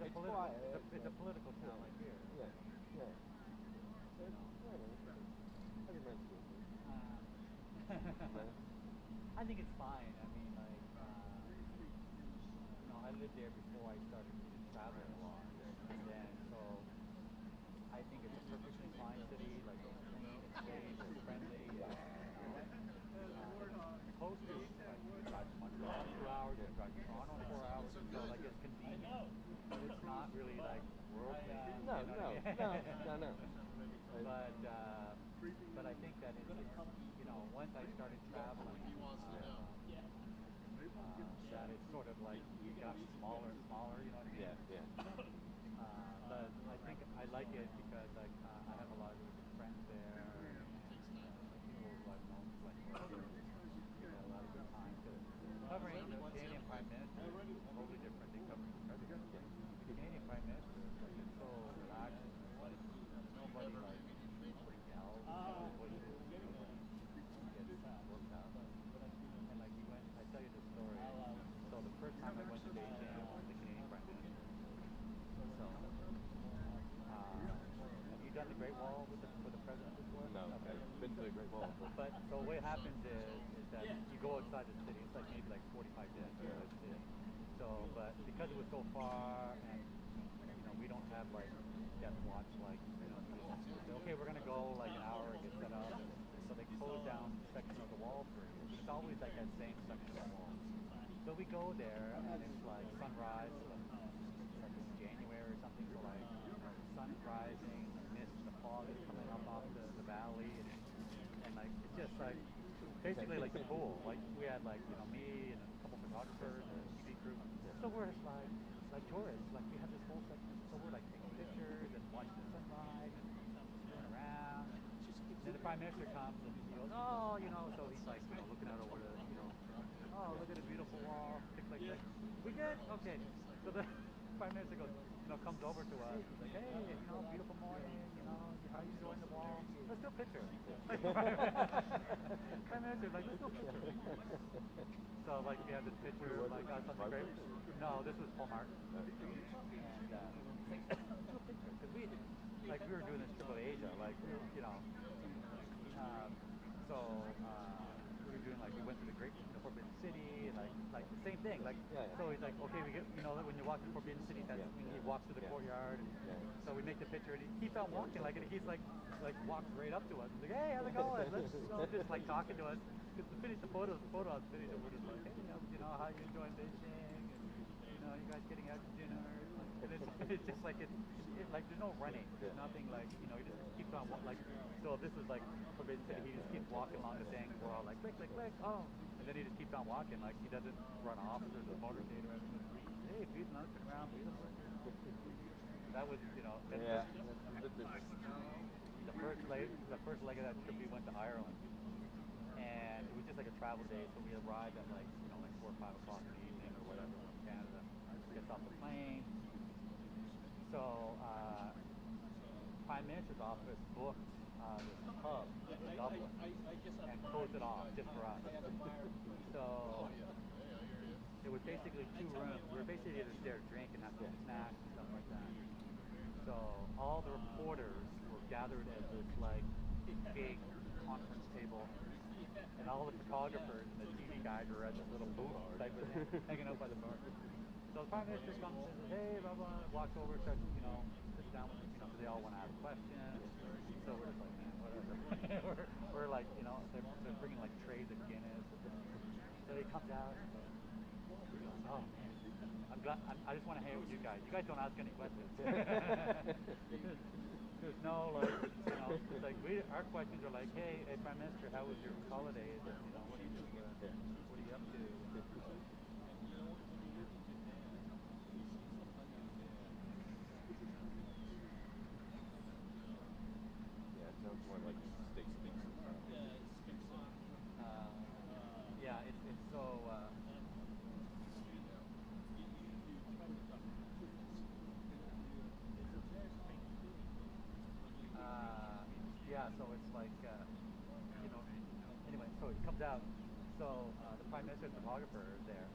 it's quiet. It's a political town like here. Yeah, yeah. You It's, know. I don't know. Pretty nice people. Uh, No? I think it's fine. I mean, like, I lived there before I started traveling a lot, and then so I think it's a perfectly fine city. Like it's clean, it's safe, it's friendly. It's close to like you drive to Montreal 2 hours, you Yeah. can drive to Toronto 4 hours, so like it's convenient, but it's not really like worldly. No, You know what I no, no, no, mean? no. but uh, but I think that it's once I started traveling, that it's sort of like got smaller and smaller. You know what I Yeah, mean? yeah. But I think I like it because I have a lot of really good friends there, and like people who I've known for like forever. We've had a lot of good times. Covering the Canadian Prime Minister is totally different than covering the President. Yeah. The Canadian Prime Minister is like it's so relaxing. It's like there's nobody like nobody yells, nobody pushes, nobody gets worked up. And like I tell you the story. So the first time I went to Beijing with the Canadian Prime Minister. So have you done the Great Wall with the president before? No, Okay. I've been to the Great Wall, but But so what happens is that you go outside the city. It's like maybe like 45 minutes out of the city. So, but because it was so far, and we don't have like death watch, like you just say, okay, we're gonna go like an hour and get set up. So they close down a section of the wall for you. But it's always like that same section of the wall. So we go there, and it's like sunrise. It's like in January or something. So like the sun's rising, the mist, the fog is coming up off the valley, and like it's just like basically like the pool. Like we had like me and a couple photographers and a TV crew. So we're like tourists. Like we have this whole section. So we're like taking pictures and watching the sunrise and screwing around. And then the prime minister comes and he goes, oh, so he's like looking out over oh, look at the beautiful wall. Click, click, click. We good? Okay. So the prime minister goes, comes over to us. He's like, hey, beautiful morning. How are you enjoying the wall? Let's do a picture. Like, prime minister's like, let's do a picture. So like we had this picture of like us on the great. No, this was Paul Martin, and he's like, let's do a picture because we were doing this trip of Asia, like um, we were doing like we went to the Great Forbidden City and like the same thing. Like yeah, so he's like, okay, we get when you walk to Forbidden City, that's yeah, when he walks to the courtyard, and yeah. so we make the picture and he keeps on walking like and he's like walks right up to us. He's like, hey, how's it going? Let's just like talking to us. Because to finish the photo was finished, and we're just like, hey, how you enjoying Beijing? And you guys getting out to dinner? And it's just like like there's no running. There's nothing like he just keeps on like. So if this is like Forbidden City, he just keeps walking along the thing. We're all like click click click. Oh, and then he just keeps on walking. Like he doesn't run off. If there's a motorcade or anything. Hey, beautiful, looking around, beautiful. That was Then Yeah. the first leg of that trip, we went to Ireland, and it was just like a travel day. So we arrived at like 4 or 5 o'clock in the evening or whatever from Canada. Gets off the plane. So Prime Minister's office booked this pub in Dublin and closed it off just for us. So it was basically 2 rooms. We were basically just there to drink and have some snacks and stuff like that. So all the reporters were gathered at this like big conference table, and all the photographers and the TV guys were at this little booth type of thing, hanging out by the bar. So the prime minister comes and says, hey, blah blah, walks over, starts sits down with them, because they all want to ask questions. So we're just like, man, whatever. we're like, they're bringing like trays of Guinness. So he comes out and he goes, oh man, I'm glad. I just want to hang out with you guys. You guys don't ask any questions. There's no like, it's like our questions are like, hey, Prime Minister, how was your holidays? And what are you up to? Yeah, it sounds more like state speaks. Uh, yeah, it's so. Yeah, so it's like, anyway, so it comes out. So the prime minister's photographer there.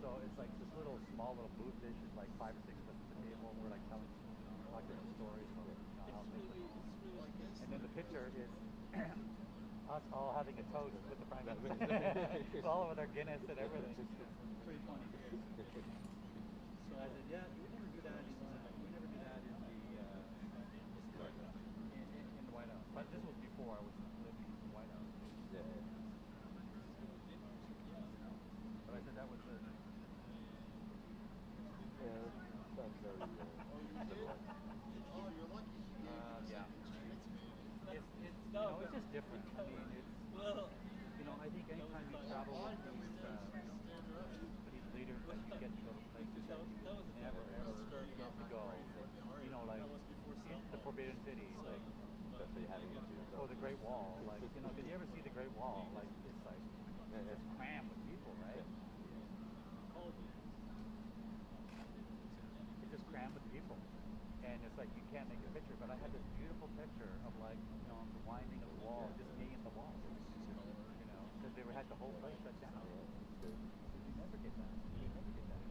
So it's like this little small little booth-ish, it's like 5 or 6 of us at the table. We're like telling different stories from how things went on. And then the picture is us all having a toast with the prime minister, all with our Guinness and everything. It's pretty funny. So I said, yeah, we never do that in the White House. But this was before I was living in the White House. Yeah. But I said that was the. Yeah, sounds very civilized. Yeah. It's just different. I mean, I think anytime you travel with these leaders that you get to go to places that you never ever get to go. Like the Forbidden City, like Especially having it to yourself. or the Great Wall. Like, did you ever see the Great Wall? Like, it's like it's crammed with people, right? It's just crammed with people, and it's like you can't make a picture. But I had this beautiful picture of like the winding of the wall, just me and the wall, because they had the whole place shut down. You never get that. You never get that.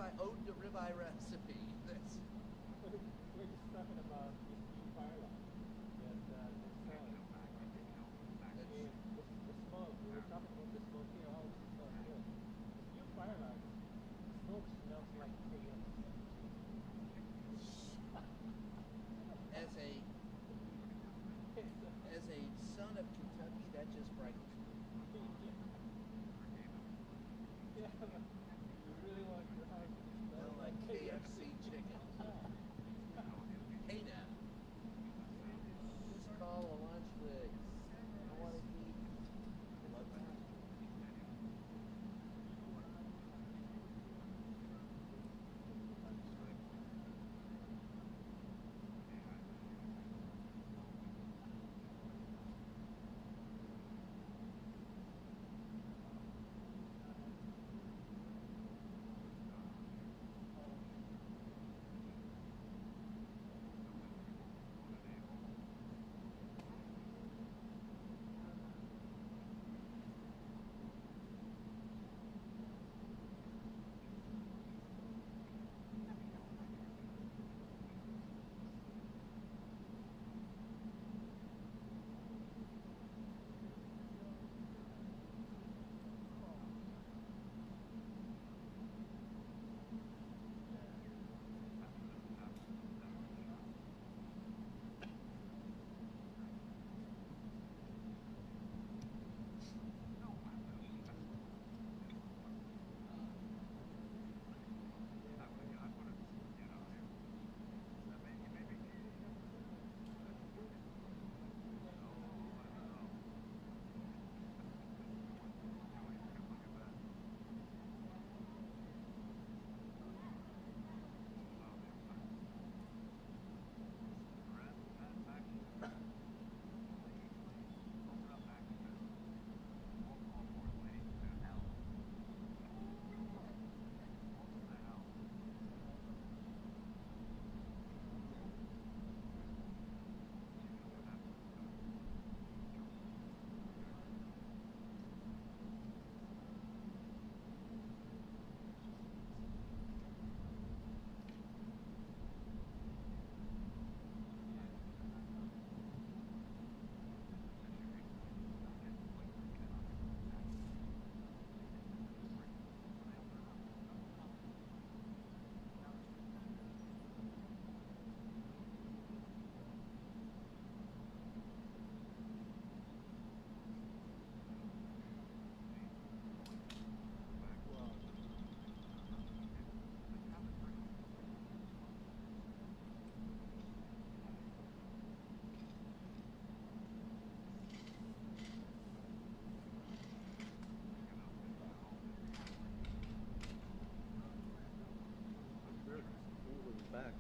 ribeye, ode to ribeye recipe. That's We're just talking about this new fire line that they're selling. And the smoke, we were talking about the smoke here, how it smells good. This new fire line, the smoke smells like KFC. As a son of Kentucky, that just frightens me. Yeah, you really want your house to smell Like KFC chicken. Hey now, just call a lunch fix. I want to eat. Love that. Back.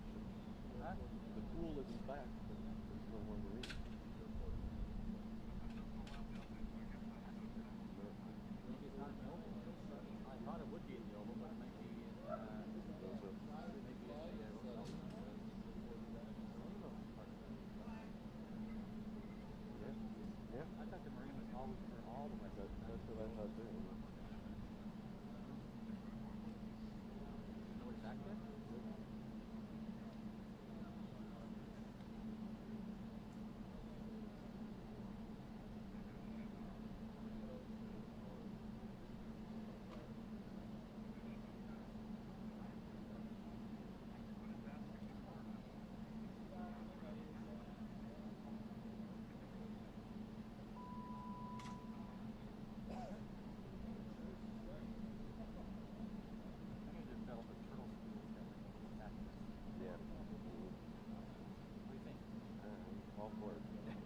Huh? The pool isn't back, but there's no one to read. Maybe it's not in the oval. I thought it would be in the oval, but it might be in, Yeah. I thought the marine was always for all the West. That's what I thought too. You know what's back there?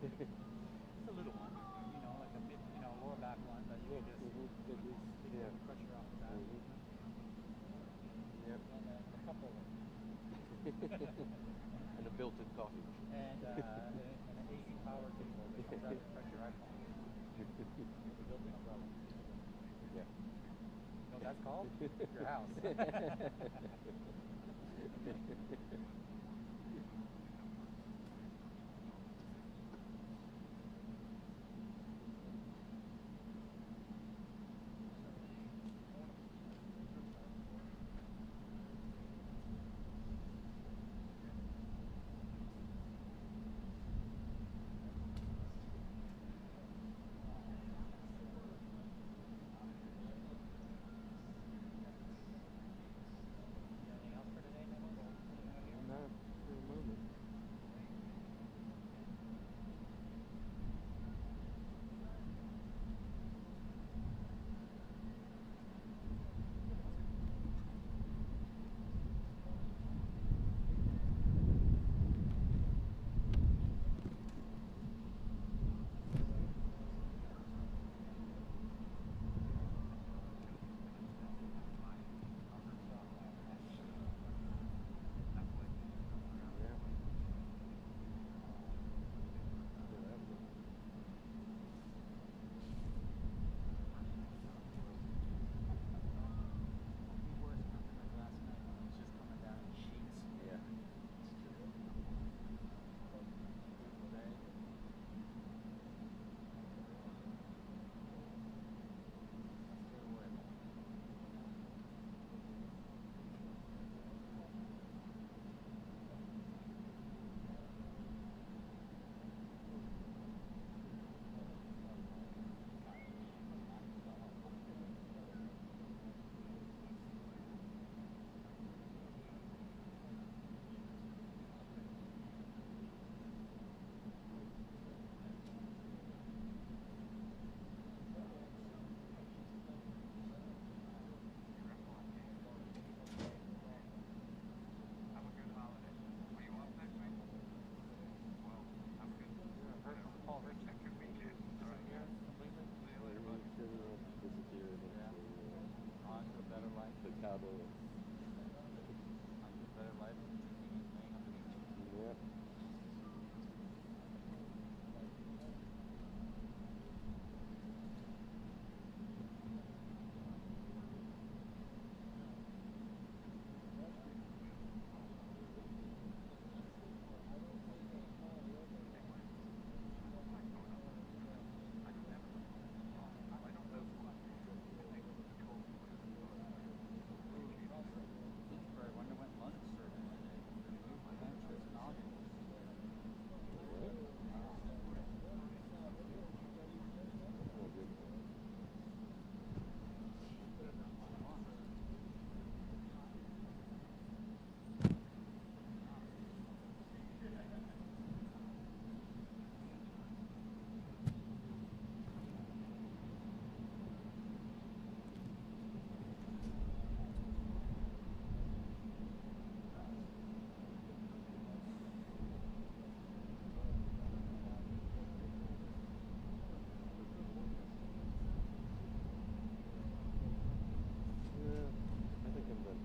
It's a little one, like a mid, lower back one, but you can just take the pressure off the back. Yep. And a couple of them. And a built-in coffee machine. And an AC power table that comes out of the pressure iPhone. With a built-in umbrella. Yeah. You know what that's called? Your house. life. The cowboy. A better life than laying on the beach. Yep. I wonder when lunch service is nodules. Oh, good. Yeah, I think I'm done.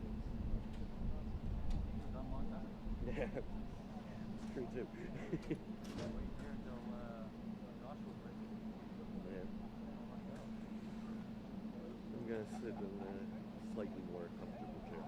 It's done a long time ago. Yeah, it's true too. Wait here until Joshua breaks. Yeah. I'm gonna sit in a slightly more comfortable chair.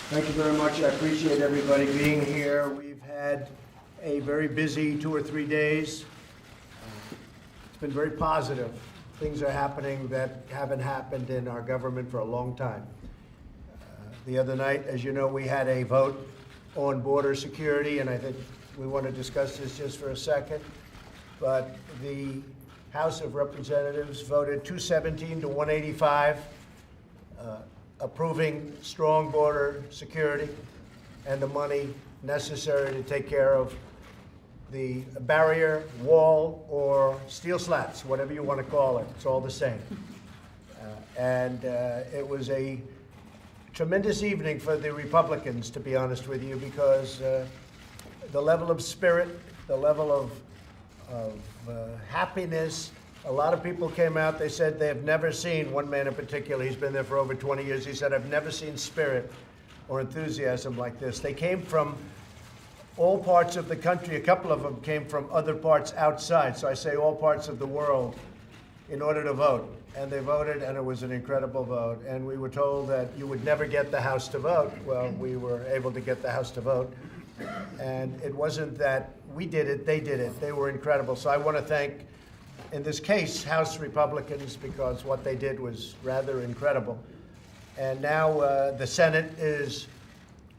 Thank you very much. I appreciate everybody being here. We've had a very busy 2 or 3 days. It's been very positive. Things are happening that haven't happened in our government for a long time. The other night, as you know, we had a vote on border security, and I think we want to discuss this just for a second. But the House of Representatives voted 217 to 185, approving strong border security and the money necessary to take care of the barrier, wall, or steel slats, whatever you want to call it. It's all the same. It was a tremendous evening for the Republicans, to be honest with you, because the level of spirit, the level of happiness. A lot of people came out, they said they have never seen, one man in particular, he's been there for over 20 years, he said, I've never seen spirit or enthusiasm like this. They came from all parts of the country. A couple of them came from other parts outside, so I say all parts of the world, in order to vote. And they voted, and it was an incredible vote. And we were told that you would never get the House to vote. Well, we were able to get the House to vote. And it wasn't that we did it, they did it. They were incredible. So I want to thank, in this case, House Republicans, because what they did was rather incredible. And now the Senate is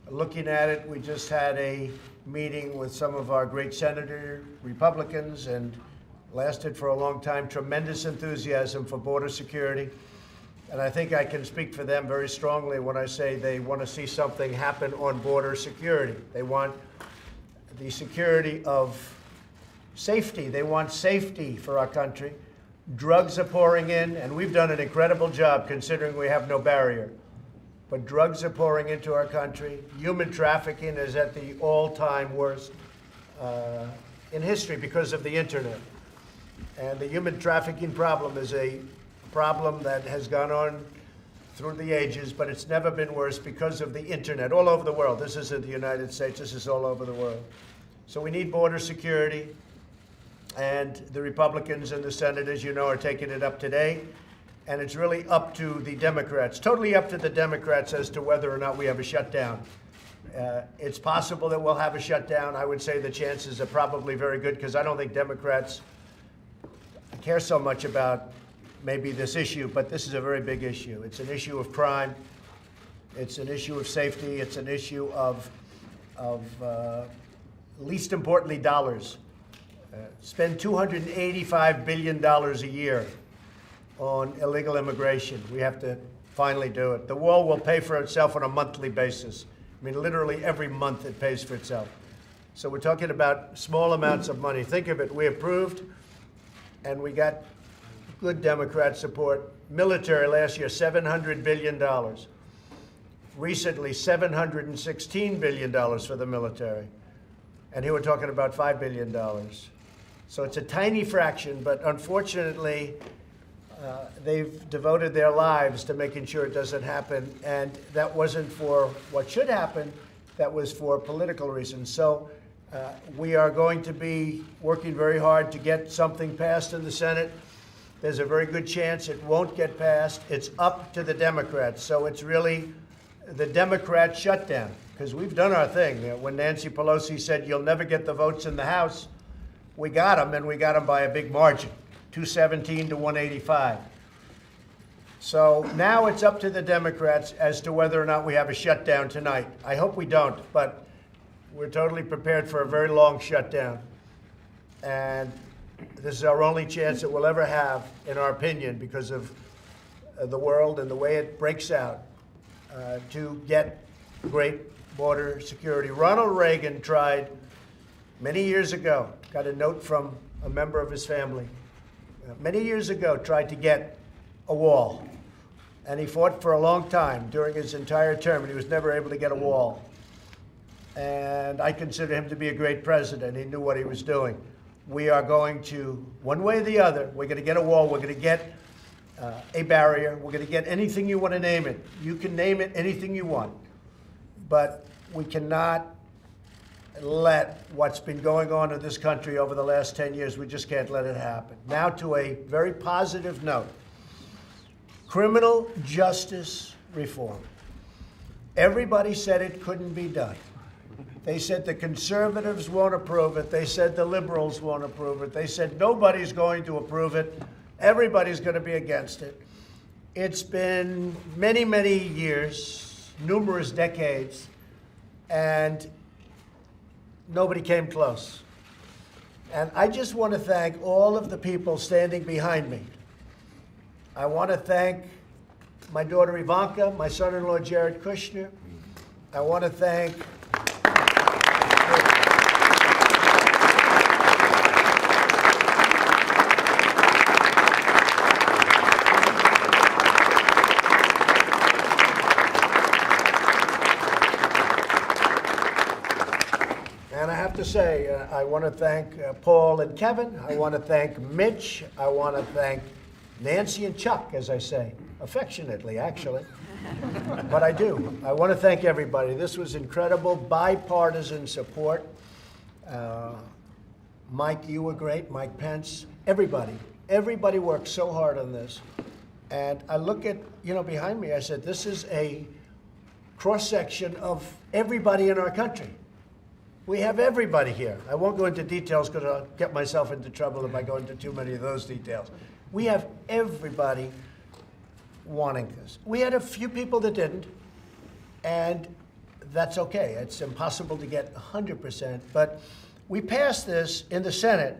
looking at it. We just had a meeting with some of our great senator Republicans, and lasted for a long time. Tremendous enthusiasm for border security. And I think I can speak for them very strongly when I say they want to see something happen on border security. They want the security of safety. They want safety for our country. Drugs are pouring in, and we've done an incredible job considering we have no barrier. But drugs are pouring into our country. Human trafficking is at the all-time worst in history because of the internet. And the human trafficking problem is a problem that has gone on through the ages, but it's never been worse because of the internet all over the world. This isn't the United States, this is all over the world. So we need border security, and the Republicans in the Senate, as you know, are taking it up today. And it's really up to the Democrats, totally up to the Democrats as to whether or not we have a shutdown. It's possible that we'll have a shutdown. I would say the chances are probably very good because I don't think Democrats care so much about maybe this issue, but this is a very big issue. It's an issue of crime. It's an issue of safety. It's an issue of least importantly, dollars. Spend $285 billion a year on illegal immigration. We have to finally do it. The wall will pay for itself on a monthly basis. I mean, literally every month it pays for itself. So we're talking about small amounts of money. Think of it, we approved, and we got good Democrat support. Military last year, $700 billion. Recently, $716 billion for the military. And here we're talking about $5 billion. So it's a tiny fraction, but unfortunately, they've devoted their lives to making sure it doesn't happen. And that wasn't for what should happen, that was for political reasons. So we are going to be working very hard to get something passed in the Senate. There's a very good chance it won't get passed. It's up to the Democrats. So it's really the Democrat shutdown, because we've done our thing. When Nancy Pelosi said you'll never get the votes in the House, we got them, and we got them by a big margin, 217 to 185. So now it's up to the Democrats as to whether or not we have a shutdown tonight. I hope we don't, but we're totally prepared for a very long shutdown. And this is our only chance that we'll ever have, in our opinion, because of the world and the way it breaks out, to get great border security. Ronald Reagan tried many years ago, got a note from a member of his family, many years ago tried to get a wall. And he fought for a long time during his entire term, and he was never able to get a wall. And I consider him to be a great president. He knew what he was doing. We are going to, one way or the other, we're going to get a wall, we're going to get a barrier, we're going to get anything you want to name it. You can name it anything you want. But we cannot let what's been going on in this country over the last 10 years, we just can't let it happen. Now to a very positive note. Criminal justice reform. Everybody said it couldn't be done. They said the conservatives won't approve it. They said the liberals won't approve it. They said nobody's going to approve it. Everybody's going to be against it. It's been many, many years, numerous decades, and nobody came close. And I just want to thank all of the people standing behind me. I want to thank my daughter Ivanka, my son-in-law Jared Kushner. I want to thank and I have to say, I want to thank Paul and Kevin. I want to thank Mitch. I want to thank Nancy and Chuck, as I say, affectionately, actually. But I do. I want to thank everybody. This was incredible, bipartisan support. Mike, you were great. Mike Pence, everybody. Everybody worked so hard on this. And I look at, behind me, I said, this is a cross-section of everybody in our country. We have everybody here. I won't go into details because I'll get myself into trouble if I go into too many of those details. We have everybody wanting this. We had a few people that didn't, and that's okay. It's impossible to get 100%, but we passed this in the Senate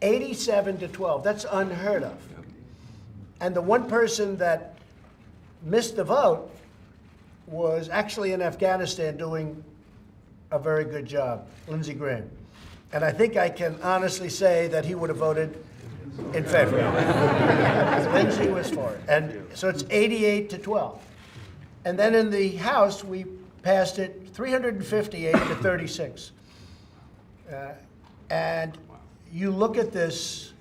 87-12. That's unheard of. And the one person that missed the vote was actually in Afghanistan doing a very good job, Lindsey Graham. And I think I can honestly say that he would have voted in favor. Lindsey was for it. And so it's 88-12. And then in the House, we passed it 358-36. And you look at this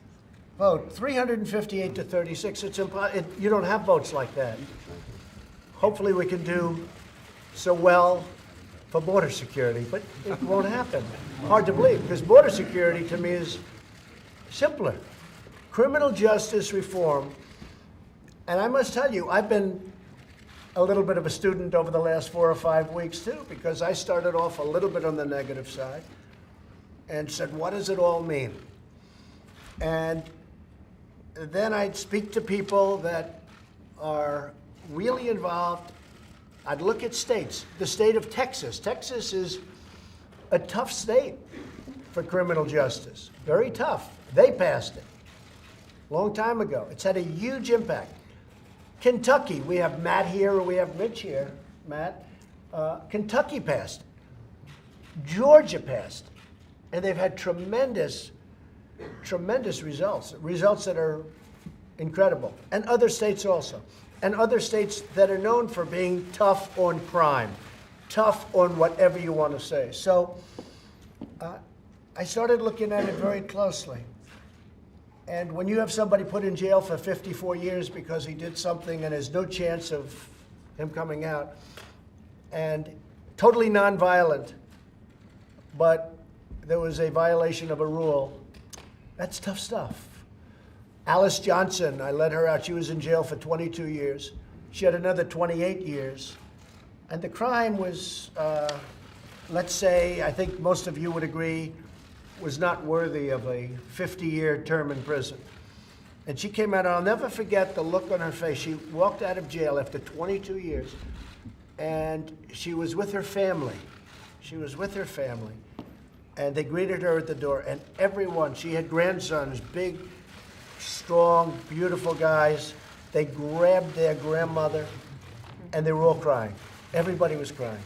vote, 358-36, you don't have votes like that. Hopefully we can do so well for border security, but it won't happen. Hard to believe, because border security to me is simpler. Criminal justice reform, and I must tell you, I've been a little bit of a student over the last 4 or 5 weeks too, because I started off a little bit on the negative side and said, what does it all mean? And then I'd speak to people that are really involved. I'd look at states. The state of Texas. Texas is a tough state for criminal justice. Very tough. They passed it a long time ago. It's had a huge impact. Kentucky, we have Matt here, or we have Mitch here. Matt. Kentucky passed it. Georgia passed it. And they've had tremendous results. Results that are incredible. And other states also. And other states that are known for being tough on crime, tough on whatever you want to say. So I started looking at it very closely. And when you have somebody put in jail for 54 years because he did something and there's no chance of him coming out, and totally nonviolent, but there was a violation of a rule, that's tough stuff. Alice Johnson, I let her out. She was in jail for 22 years. She had another 28 years. And the crime was, let's say, I think most of you would agree, was not worthy of a 50-year term in prison. And she came out, and I'll never forget the look on her face. She walked out of jail after 22 years, and she was with her family. She was with her family. And they greeted her at the door, and everyone, she had grandsons, big, strong, beautiful guys. They grabbed their grandmother, and they were all crying. Everybody was crying.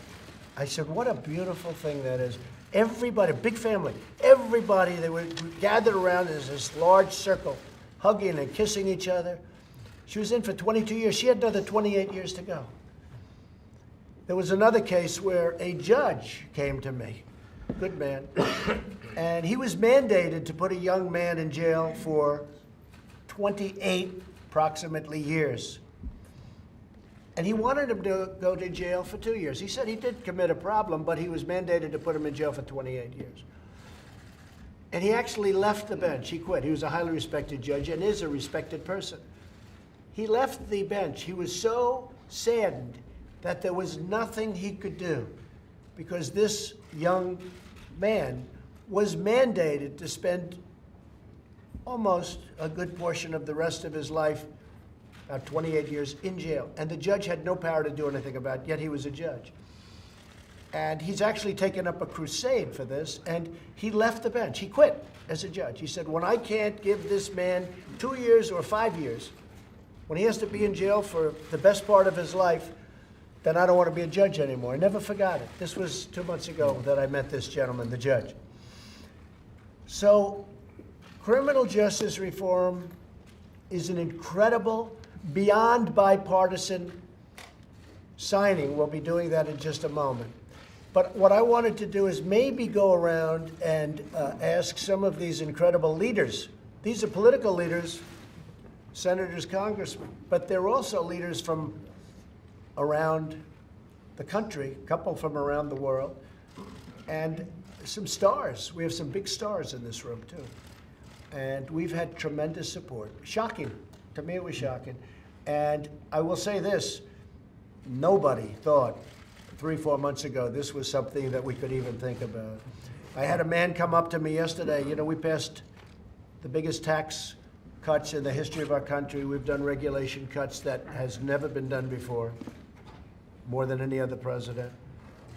I said, what a beautiful thing that is. Everybody, big family, everybody, they were gathered around as this large circle, hugging and kissing each other. She was in for 22 years. She had another 28 years to go. There was another case where a judge came to me, good man, and he was mandated to put a young man in jail for 28 approximately years. And he wanted him to go to jail for 2 years. He said he did commit a problem, but he was mandated to put him in jail for 28 years. And he actually left the bench. He quit. He was a highly respected judge and is a respected person. He left the bench. He was so saddened that there was nothing he could do because this young man was mandated to spend almost a good portion of the rest of his life, about 28 years, in jail. And the judge had no power to do anything about it, yet he was a judge. And he's actually taken up a crusade for this, and he left the bench. He quit as a judge. He said, when I can't give this man 2 years or 5 years, when he has to be in jail for the best part of his life, then I don't want to be a judge anymore. I never forgot it. This was 2 months ago that I met this gentleman, the judge. So criminal justice reform is an incredible, beyond bipartisan signing. We'll be doing that in just a moment. But what I wanted to do is maybe go around and ask some of these incredible leaders. These are political leaders, senators, congressmen, but they're also leaders from around the country, a couple from around the world, and some stars. We have some big stars in this room, too. And we've had tremendous support. Shocking. To me, it was shocking. And I will say this, nobody thought 3-4 months ago this was something that we could even think about. I had a man come up to me yesterday. You know, we passed the biggest tax cuts in the history of our country. We've done regulation cuts that has never been done before, more than any other president.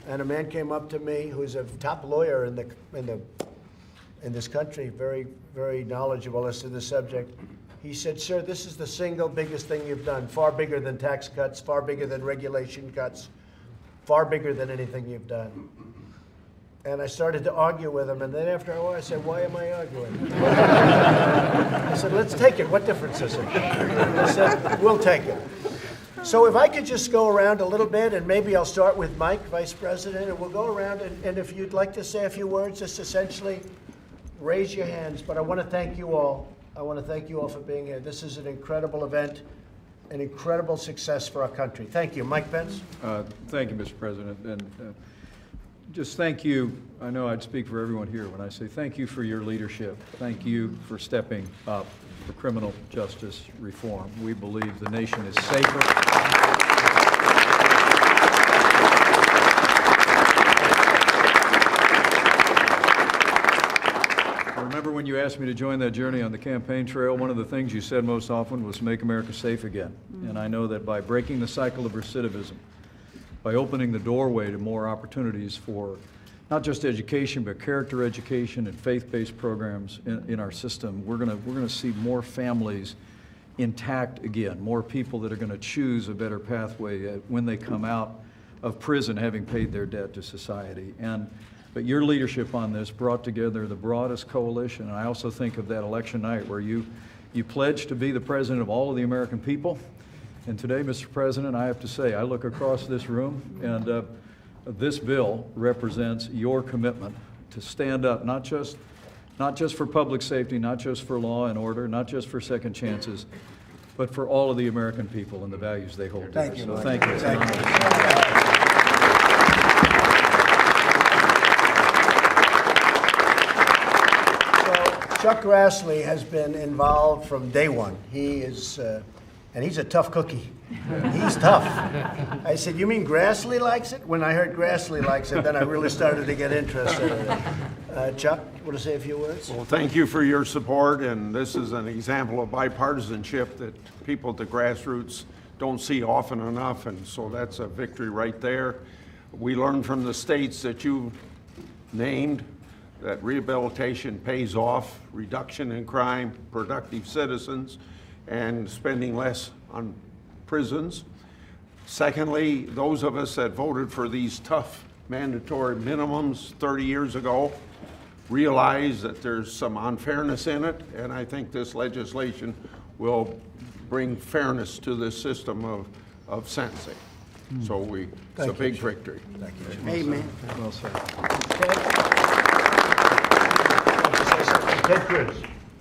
And a man came up to me who's a top lawyer in this country, very, very knowledgeable as to the subject. He said, sir, this is the single biggest thing you've done, far bigger than tax cuts, far bigger than regulation cuts, far bigger than anything you've done. And I started to argue with him, and then after a while I said, why am I arguing? I said, let's take it. What difference is it? I said, we'll take it. So if I could just go around a little bit, and maybe I'll start with Mike, Vice President, and we'll go around, and if you'd like to say a few words, just essentially raise your hands. But I want to thank you all. I want to thank you all for being here. This is an incredible event, an incredible success for our country. Thank you. Mike Pence? Thank you, Mr. President. And just thank you. I know I'd speak for everyone here when I say thank you for your leadership. Thank you for stepping up for criminal justice reform. We believe the nation is safer. I remember when you asked me to join that journey on the campaign trail, one of the things you said most often was make America safe again. And I know that by breaking the cycle of recidivism, by opening the doorway to more opportunities for not just education, but character education and faith-based programs in our system, we're gonna see more families intact again, more people that are gonna choose a better pathway when they come out of prison having paid their debt to society. But your leadership on this brought together the broadest coalition, and I also think of that election night where you pledged to be the president of all of the American people. And today, Mr. President, I have to say, I look across this room, and this bill represents your commitment to stand up, not just for public safety, not just for law and order, not just for second chances, but for all of the American people and the values they hold dear. Thank you. So Mike. thank you. Thank you. Chuck Grassley has been involved from day one. He is, and he's a tough cookie. He's tough. I said, you mean Grassley likes it? When I heard Grassley likes it, then I really started to get interested in it. Chuck, want to say a few words? Well, thank you for your support, and this is an example of bipartisanship that people at the grassroots don't see often enough, and so that's a victory right there. We learned from the states that you named that rehabilitation pays off, reduction in crime, productive citizens, and spending less on prisons. Secondly, those of us that voted for these tough mandatory minimums 30 years ago realize that there's some unfairness in it, and I think this legislation will bring fairness to this system of sentencing. So it's a big victory. Thank you. Amen. Well said. Ted Cruz.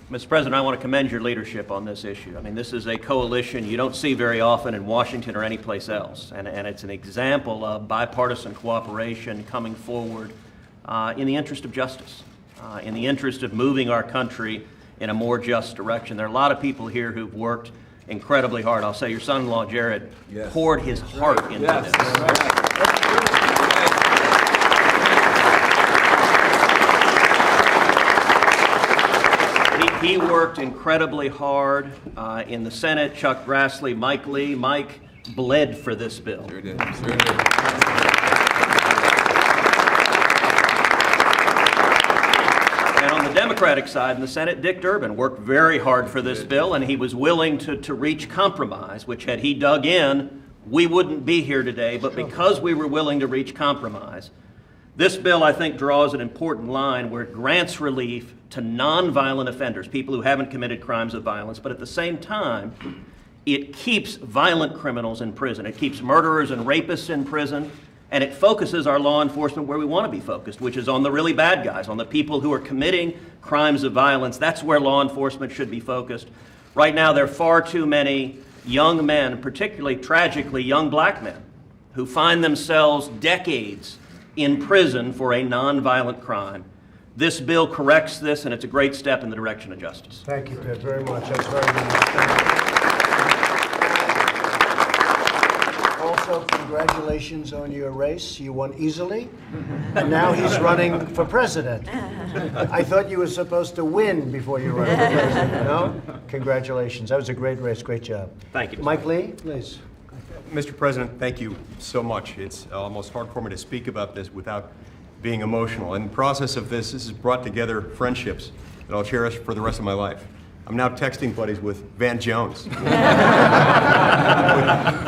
Mr. President, I want to commend your leadership on this issue. I mean, this is a coalition you don't see very often in Washington or anyplace else, and it's an example of bipartisan cooperation coming forward in the interest of justice, in the interest of moving our country in a more just direction. There are a lot of people here who've worked incredibly hard. I'll say your son-in-law, Jared, poured his heart into this. He worked incredibly hard in the Senate. Chuck Grassley, Mike Lee. Mike bled for this bill. Sure did. Sure did. And on the Democratic side in the Senate, Dick Durbin worked very hard for this bill, and he was willing to reach compromise, which had he dug in, we wouldn't be here today. But because we were willing to reach compromise, this bill, I think, draws an important line where it grants relief to nonviolent offenders, people who haven't committed crimes of violence, but at the same time, it keeps violent criminals in prison. It keeps murderers and rapists in prison, and it focuses our law enforcement where we want to be focused, which is on the really bad guys, on the people who are committing crimes of violence. That's where law enforcement should be focused. Right now, there are far too many young men, particularly tragically young black men, who find themselves decades in prison for a nonviolent crime. This bill corrects this, and it's a great step in the direction of justice. Thank you, Ted, very much. That's very nice. Also, congratulations on your race. You won easily, and now he's running for president. I thought you were supposed to win before you run for president, no? Congratulations. That was a great race. Great job. Thank you. Mike Lee, please. Mr. President, thank you so much. It's almost hard for me to speak about this without being emotional. In the process of this has brought together friendships that I'll cherish for the rest of my life. I'm now texting buddies with Van Jones, with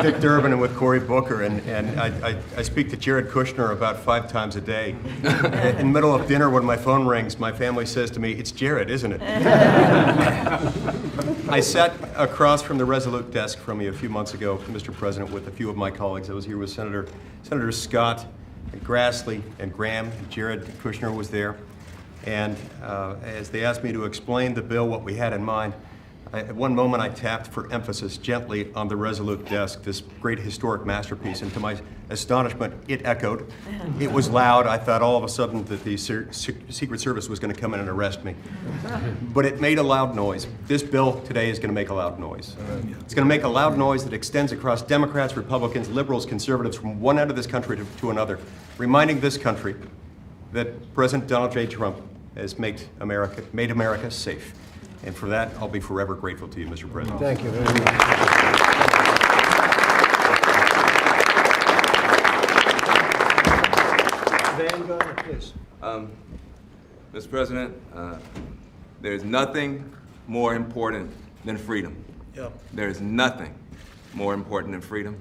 Dick Durbin, and with Cory Booker, and I speak to Jared Kushner about 5 times a day. In the middle of dinner, when my phone rings, my family says to me, "It's Jared, isn't it?" I sat across from the Resolute desk from me a few months ago, Mr. President, with a few of my colleagues. I was here with Senator Scott, and Grassley, and Graham. Jared Kushner was there. And as they asked me to explain the bill, what we had in mind, at one moment I tapped for emphasis gently on the Resolute desk, this great historic masterpiece, and to my astonishment, it echoed. It was loud. I thought all of a sudden that the Secret Service was going to come in and arrest me. But it made a loud noise. This bill today is going to make a loud noise. It's going to make a loud noise that extends across Democrats, Republicans, liberals, conservatives, from one end of this country to another, reminding this country that President Donald J. Trump has made America safe. And for that, I'll be forever grateful to you, Mr. President. Thank you very much. Van, go ahead, please. Mr. President, there's nothing more important than freedom. Yep. There's nothing more important than freedom.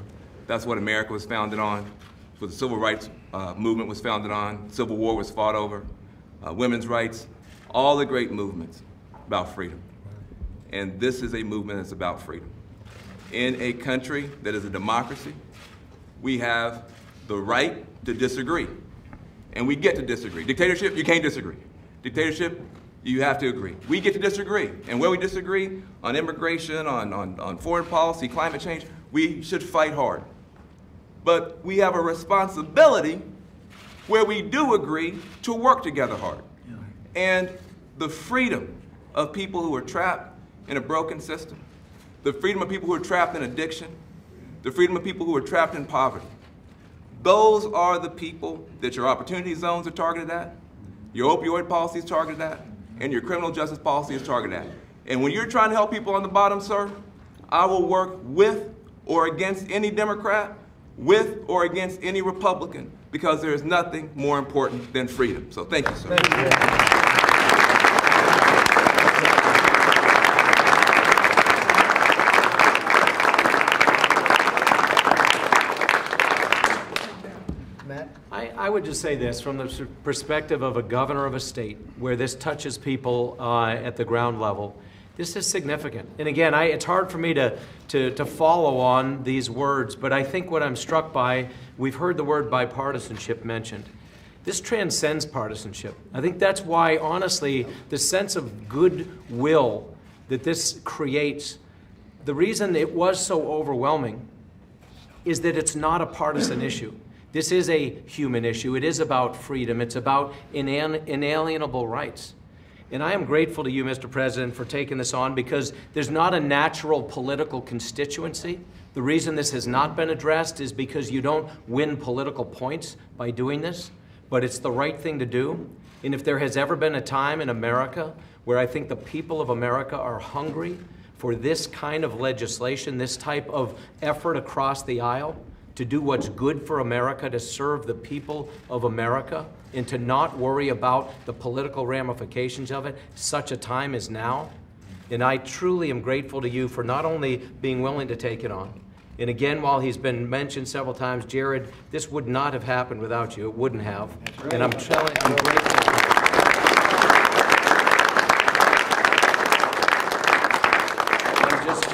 That's what America was founded on. That's what the Civil Rights Movement was founded on. Civil War was fought over. Women's rights, all the great movements about freedom. And this is a movement that's about freedom. In a country that is a democracy, we have the right to disagree. And we get to disagree. Dictatorship, you can't disagree. Dictatorship, you have to agree. We get to disagree. And where we disagree, on immigration, on foreign policy, climate change, we should fight hard. But we have a responsibility where we do agree to work together hard. And the freedom of people who are trapped in a broken system, the freedom of people who are trapped in addiction, the freedom of people who are trapped in poverty, those are the people that your opportunity zones are targeted at, your opioid policy is targeted at, and your criminal justice policy is targeted at. And when you're trying to help people on the bottom, sir, I will work with or against any Democrat, with or against any Republican, because there is nothing more important than freedom. So thank you, sir. Thank you. Matt? I would just say this from the perspective of a governor of a state where this touches people at the ground level. This is significant. And again, it's hard for me to follow on these words, but I think what I'm struck by, we've heard the word bipartisanship mentioned. This transcends partisanship. I think that's why, honestly, the sense of goodwill that this creates, the reason it was so overwhelming is that it's not a partisan issue. This is a human issue. It is about freedom. It's about inalienable rights. And I am grateful to you, Mr. President, for taking this on, because there's not a natural political constituency. The reason this has not been addressed is because you don't win political points by doing this, but it's the right thing to do. And if there has ever been a time in America where I think the people of America are hungry for this kind of legislation, this type of effort across the aisle to do what's good for America, to serve the people of America, and to not worry about the political ramifications of it, such a time as now. And I truly am grateful to you for not only being willing to take it on, and again, while he's been mentioned several times, Jared, this would not have happened without you. It wouldn't have. Right. And I'm grateful.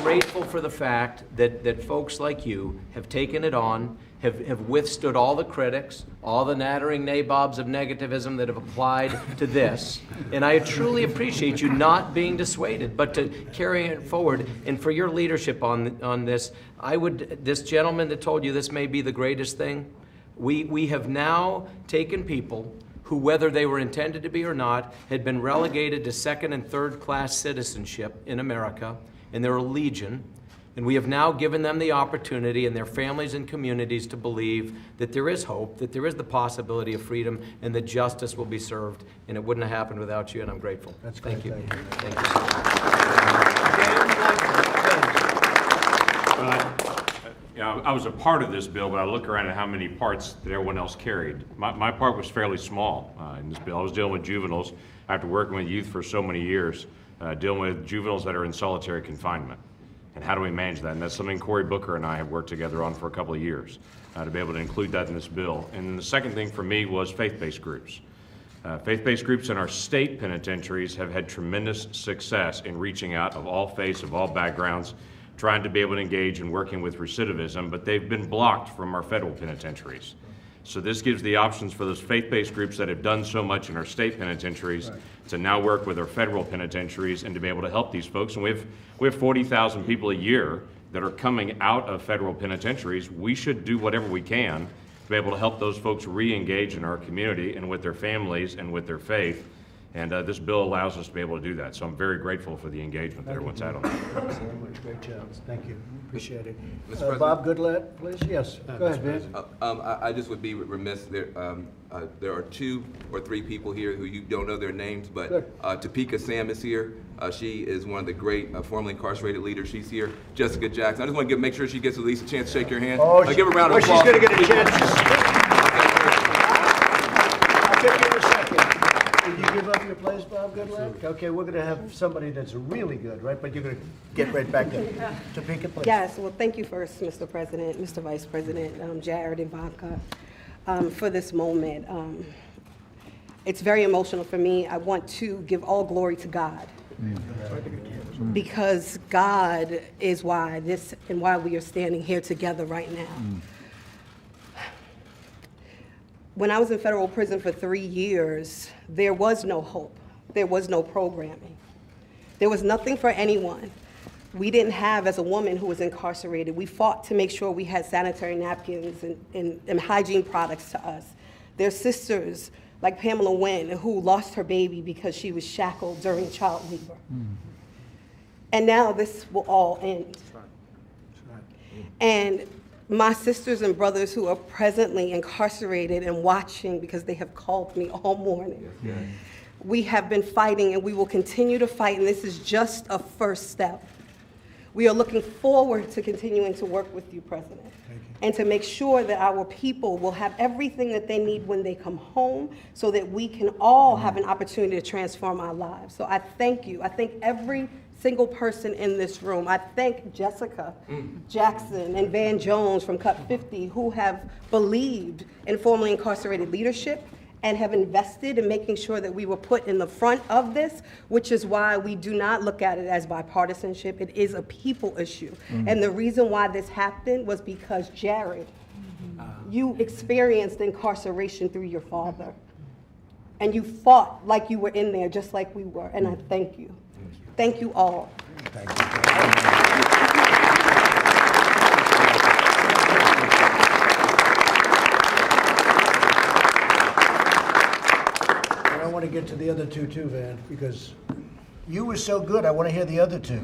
Grateful for the fact that folks like you have taken it on, have withstood all the critics, all the nattering nabobs of negativism that have applied to this. And I truly appreciate you not being dissuaded, but to carrying it forward. And for your leadership on this, this gentleman that told you this may be the greatest thing, we have now taken people who, whether they were intended to be or not, had been relegated to second and third class citizenship in America, and they're a legion, and we have now given them the opportunity and their families and communities to believe that there is hope, that there is the possibility of freedom, and that justice will be served, and it wouldn't have happened without you, and I'm grateful. That's Thank you. Thank you. I was a part of this bill, but I look around at how many parts that everyone else carried. My part was fairly small in this bill. I was dealing with juveniles after working with youth for so many years. Dealing with juveniles that are in solitary confinement. And how do we manage that? And that's something Cory Booker and I have worked together on for a couple of years, to be able to include that in this bill. And then the second thing for me was faith-based groups. Faith-based groups in our state penitentiaries have had tremendous success in reaching out of all faiths, of all backgrounds, trying to be able to engage in working with recidivism, but they've been blocked from our federal penitentiaries. So this gives the options for those faith-based groups that have done so much in our state penitentiaries to now work with our federal penitentiaries and to be able to help these folks. And we have 40,000 people a year that are coming out of federal penitentiaries. We should do whatever we can to be able to help those folks re-engage in our community and with their families and with their faith. And this bill allows us to be able to do that. So I'm very grateful for the engagement that everyone's had on that. Thank you so much. Great job. Thank you. Appreciate it. Bob Goodlatte, please. Yes. Go ahead, Ben. I just would be remiss. There are 2 or 3 people here who you don't know their names, but Topeka Sam is here. She is one of the great formerly incarcerated leaders. She's here. Jessica Jackson. I just want to make sure she gets at least a chance to shake your hand. Give her a round of applause. She's going to get a chance to speak. I'll take you in a second. Did you give up your place, Bob Goodlatte? Okay, we're going to have somebody that's really good, right? But you're going to get right back to Topeka, please. Yes, well, thank you first, Mr. President, Mr. Vice President, Jared and Ivanka, for this moment. It's very emotional for me. I want to give all glory to God. Because God is why we are standing here together right now. When I was in federal prison for 3 years, there was no hope. There was no programming. There was nothing for anyone. We didn't have, as a woman who was incarcerated, we fought to make sure we had sanitary napkins and hygiene products to us. There's sisters like Pamela Wynn who lost her baby because she was shackled during child labor. And now this will all end. And my sisters and brothers who are presently incarcerated and watching, because they have called me all morning. We have been fighting and we will continue to fight, and this is just a first step. We are looking forward to continuing to work with you, President, and to make sure that our people will have everything that they need when they come home so that we can all have an opportunity to transform our lives. So I thank you. I thank every single person in this room. I thank Jessica Jackson and Van Jones from Cut 50 who have believed in formerly incarcerated leadership and have invested in making sure that we were put in the front of this, which is why we do not look at it as bipartisanship. It is a people issue. And the reason why this happened was because, Jared, you experienced incarceration through your father. And you fought like you were in there, just like we were. And I thank you. Thank you all. Thank you. I want to get to the other two too, Van, because you were so good, I want to hear the other two.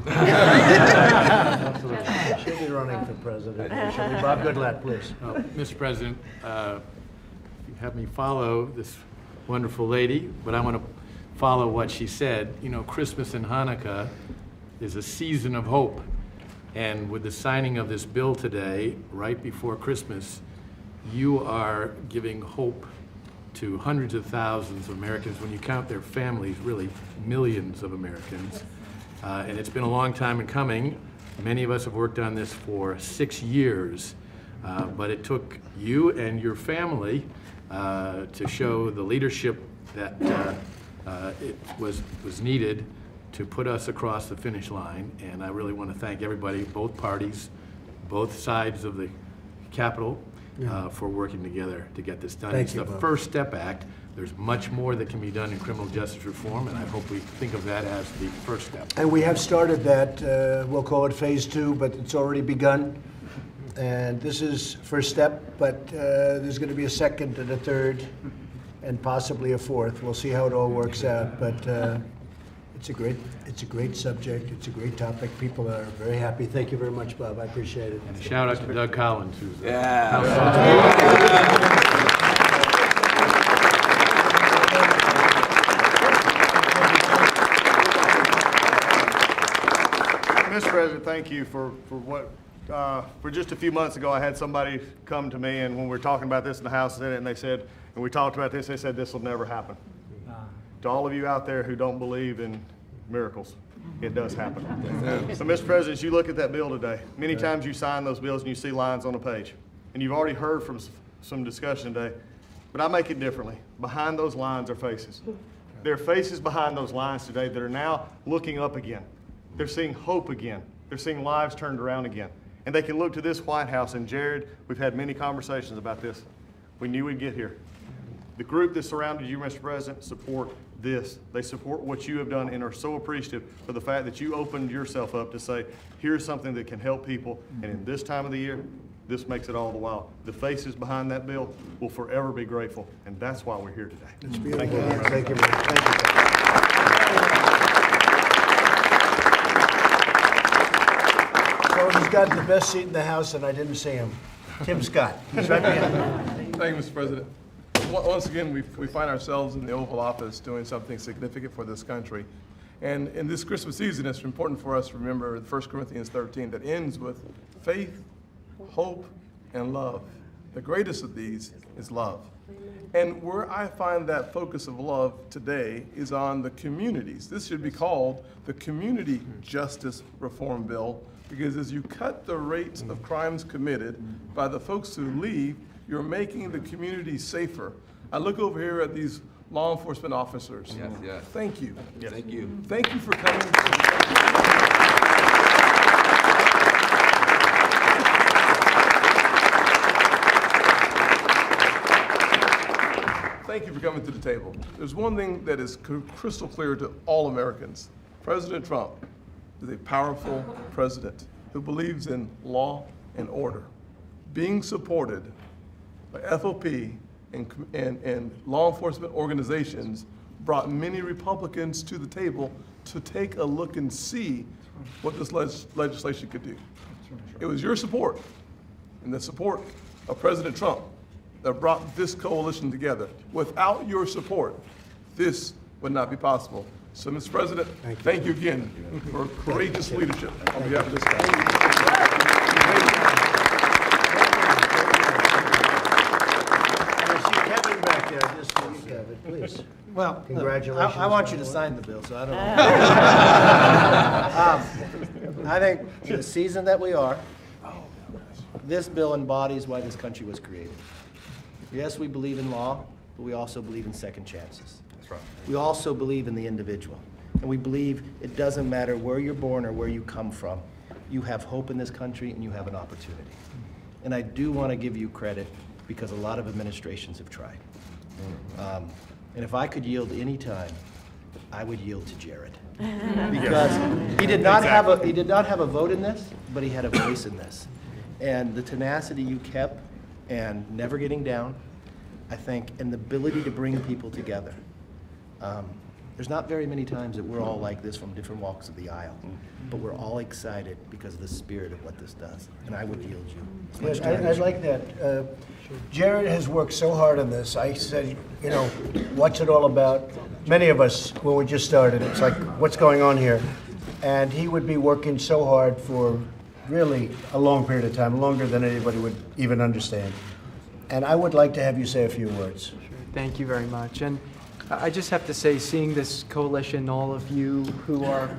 She'll be running for president. She'll be Bob Goodlatte, please. Mr. President, you have me follow this wonderful lady, but I want to follow what she said. You know, Christmas and Hanukkah is a season of hope. And with the signing of this bill today, right before Christmas, you are giving hope to hundreds of thousands of Americans. When you count their families, really millions of Americans. And it's been a long time in coming. Many of us have worked on this for 6 years, but it took you and your family to show the leadership that it was needed to put us across the finish line. And I really want to thank everybody, both parties, both sides of the Capitol, for working together to get this done. Thank It's you, the Bob. First Step Act. There's much more that can be done in criminal justice reform, and I hope we think of that as the first step. And we have started that, we'll call it phase 2, but it's already begun. And this is first step, but there's going to be a second and a third and possibly a fourth. We'll see how it all works out, but it's a great subject. It's a great topic. People are very happy. Thank you very much, Bob. I appreciate it. And a shout out to Doug Collins, who's Mr. President, thank you for what, for just a few months ago, I had somebody come to me, and when we were talking about this in the House and Senate, and they said, and we talked about this, they said this will never happen. To all of you out there who don't believe in miracles, it does happen. So, Mr. President, as you look at that bill today, many times you sign those bills and you see lines on a page, and you've already heard from some discussion today, but I make it differently. Behind those lines are faces. There are faces behind those lines today that are now looking up again. They're seeing hope again. They're seeing lives turned around again. And they can look to this White House, and Jared, we've had many conversations about this. We knew we'd get here. The group that surrounded you, Mr. President, support this. They support what you have done and are so appreciative for the fact that you opened yourself up to say, here's something that can help people, and in this time of the year, this makes it all the while. The faces behind that bill will forever be grateful, and that's why we're here today. It's beautiful. Thank you. Thank you. Thank you. So he's got the best seat in the House, and I didn't see him. Tim Scott. He's right behind. Thank you, Mr. President. Once again, we find ourselves in the Oval Office doing something significant for this country. And in this Christmas season, it's important for us to remember 1 Corinthians 13 that ends with faith, hope, and love. The greatest of these is love. And where I find that focus of love today is on the communities. This should be called the Community Justice Reform Bill, because as you cut the rates of crimes committed by the folks who leave, you're making the community safer. I look over here at these law enforcement officers. Yes, yes. Thank you. Yes. Thank you. Thank you for coming. Thank you for coming to the table. There's one thing that is crystal clear to all Americans. President Trump is a powerful president who believes in law and order. Being supported by FOP and law enforcement organizations brought many Republicans to the table to take a look and see what this legislation could do. It was your support and the support of President Trump that brought this coalition together. Without your support, this would not be possible. So, Mr. President, thank you again for courageous leadership on behalf of this country. Kevin, please. Well, Congratulations. I want you to sign the bill, so I don't know. I think the season that we are, this bill embodies why this country was created. Yes, we believe in law, but we also believe in second chances. That's right. We also believe in the individual. And we believe it doesn't matter where you're born or where you come from. You have hope in this country and you have an opportunity. And I do want to give you credit because a lot of administrations have tried. And if I could yield any time, I would yield to Jared. Because he did not have a vote in this, but he had a voice in this. And the tenacity you kept and never getting down, I think, and the ability to bring people together. There's not very many times that we're all like this from different walks of the aisle, but we're all excited because of the spirit of what this does, and I would yield you. Yes, I like that. Jared has worked so hard on this. I said, you know, what's it all about? Many of us, when we just started, it's like, what's going on here? And he would be working so hard for really a long period of time, longer than anybody would even understand. And I would like to have you say a few words. Sure. Thank you very much. And I just have to say, seeing this coalition, all of you who are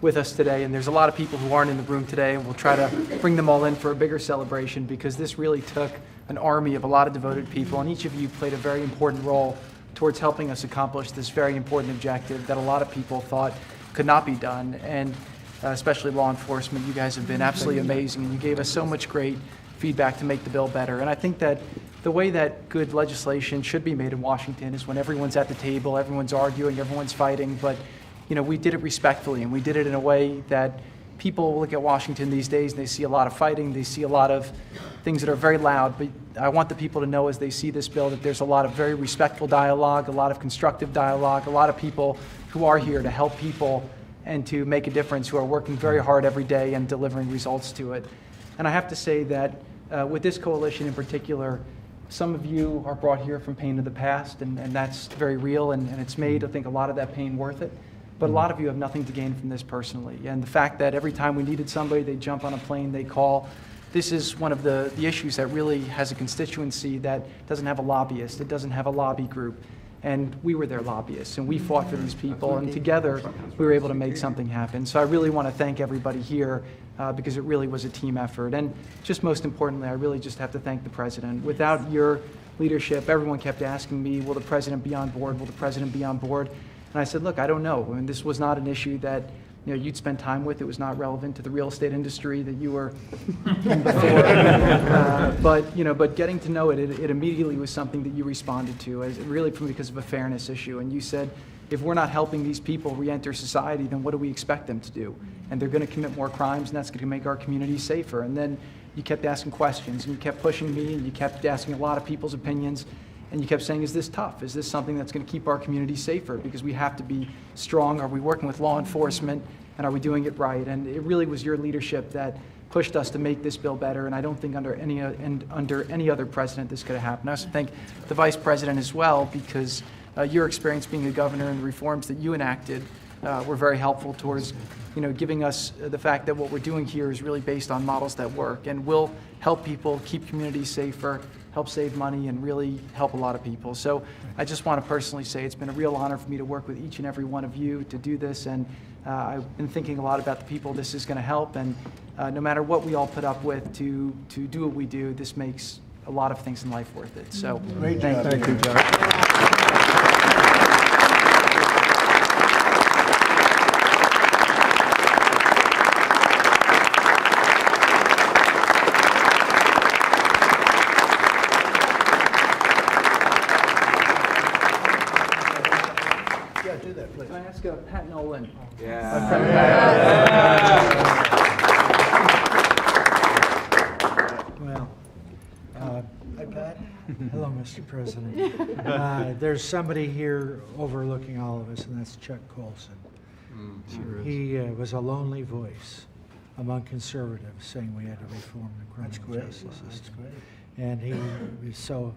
with us today, and there's a lot of people who aren't in the room today, and we'll try to bring them all in for a bigger celebration, because this really took an army of a lot of devoted people, and each of you played a very important role towards helping us accomplish this very important objective that a lot of people thought could not be done, and especially law enforcement. You guys have been absolutely amazing, and you gave us so much great feedback to make the bill better. And I think that the way that good legislation should be made in Washington is when everyone's at the table, everyone's arguing, everyone's fighting, but we did it respectfully, and we did it in a way that people look at Washington these days and they see a lot of fighting, they see a lot of things that are very loud, but I want the people to know as they see this bill that there's a lot of very respectful dialogue, a lot of constructive dialogue, a lot of people who are here to help people and to make a difference, who are working very hard every day and delivering results to it. And I have to say that with this coalition in particular, some of you are brought here from pain of the past, and that's very real, and it's made, I think, a lot of that pain worth it. But a lot of you have nothing to gain from this personally. And the fact that every time we needed somebody, they jump on a plane, they call. This is one of the issues that really has a constituency that doesn't have a lobbyist. It doesn't have a lobby group. And we were their lobbyists, and we fought for these people, and together we were able to make something happen. So I really want to thank everybody here because it really was a team effort. And just most importantly, I really just have to thank the president. Without your leadership, everyone kept asking me, will the president be on board? Will the president be on board? And I said, look, I don't know. I mean, this was not an issue that you'd spend time with. It was not relevant to the real estate industry that you were in before. But getting to know it immediately was something that you responded to, as really because of a fairness issue. And you said, if we're not helping these people re-enter society, then what do we expect them to do? And they're going to commit more crimes, and that's going to make our community safer. And then you kept asking questions, and you kept pushing me, and you kept asking a lot of people's opinions. And you kept saying, is this tough? Is this something that's going to keep our community safer? Because we have to be strong. Are we working with law enforcement? And are we doing it right? And it really was your leadership that pushed us to make this bill better. And I don't think under any other president this could have happened. I also thank the vice president as well, because your experience being a governor and the reforms that you enacted were very helpful towards giving us the fact that what we're doing here is really based on models that work and will help people keep communities safer, help save money, and really help a lot of people. So I just want to personally say it's been a real honor for me to work with each and every one of you to do this, and I've been thinking a lot about the people this is going to help, and no matter what we all put up with to do what we do, this makes a lot of things in life worth it. So Great job. Thank you, Joe. Can I ask Pat Nolan? Well, hi, Pat. Hello, Mr. President. There's somebody here overlooking all of us, and that's Chuck Colson. He was a lonely voice among conservatives saying we had to reform the criminal justice system. That's great. And he was so,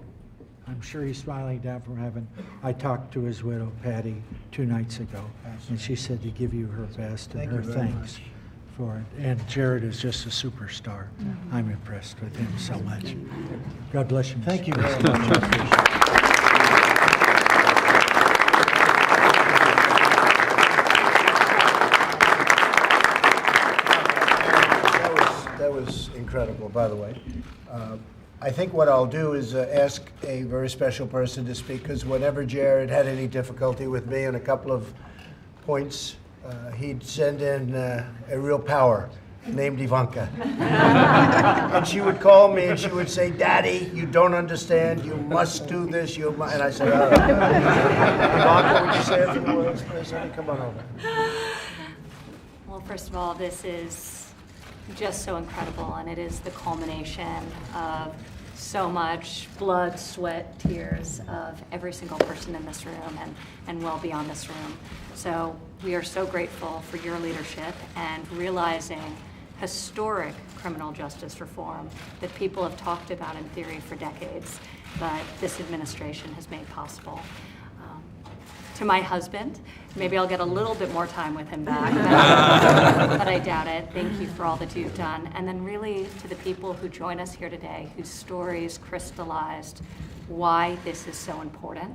I'm sure he's smiling down from heaven. I talked to his widow, Patty, 2 nights ago, and she said to give you her best and her thanks for it. And Jared is just a superstar. I'm impressed with him so much. God bless you, Mr. Thank you President. very much. I appreciate it. That was incredible, by the way. I think what I'll do is ask a very special person to speak, because whenever Jared had any difficulty with me on a couple of points, he'd send in a real power named Ivanka. And she would call me and she would say, Daddy, you don't understand, you must do this, and I said, all right. Ivanka, would you say a few words, please? Honey, come on over. Well, first of all, this is just so incredible, and it is the culmination of so much blood, sweat, tears of every single person in this room and well beyond this room. So we are so grateful for your leadership and realizing historic criminal justice reform that people have talked about in theory for decades, but this administration has made possible. To my husband, maybe I'll get a little bit more time with him back, but I doubt it. Thank you for all that you've done. And then really to the people who join us here today, whose stories crystallized why this is so important.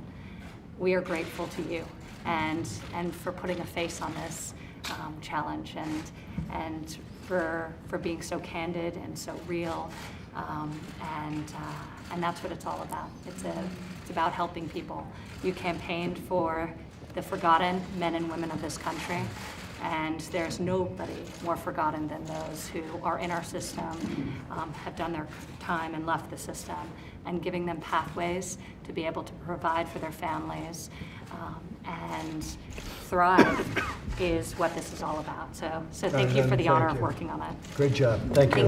We are grateful to you and for putting a face on this challenge and for being so candid and so real. And that's what it's all about. It's about helping people. You campaigned for the forgotten men and women of this country, and there's nobody more forgotten than those who are in our system, have done their time and left the system, and giving them pathways to be able to provide for their families and thrive is what this is all about. So thank you for the honor of working on that. Great job. Thank you.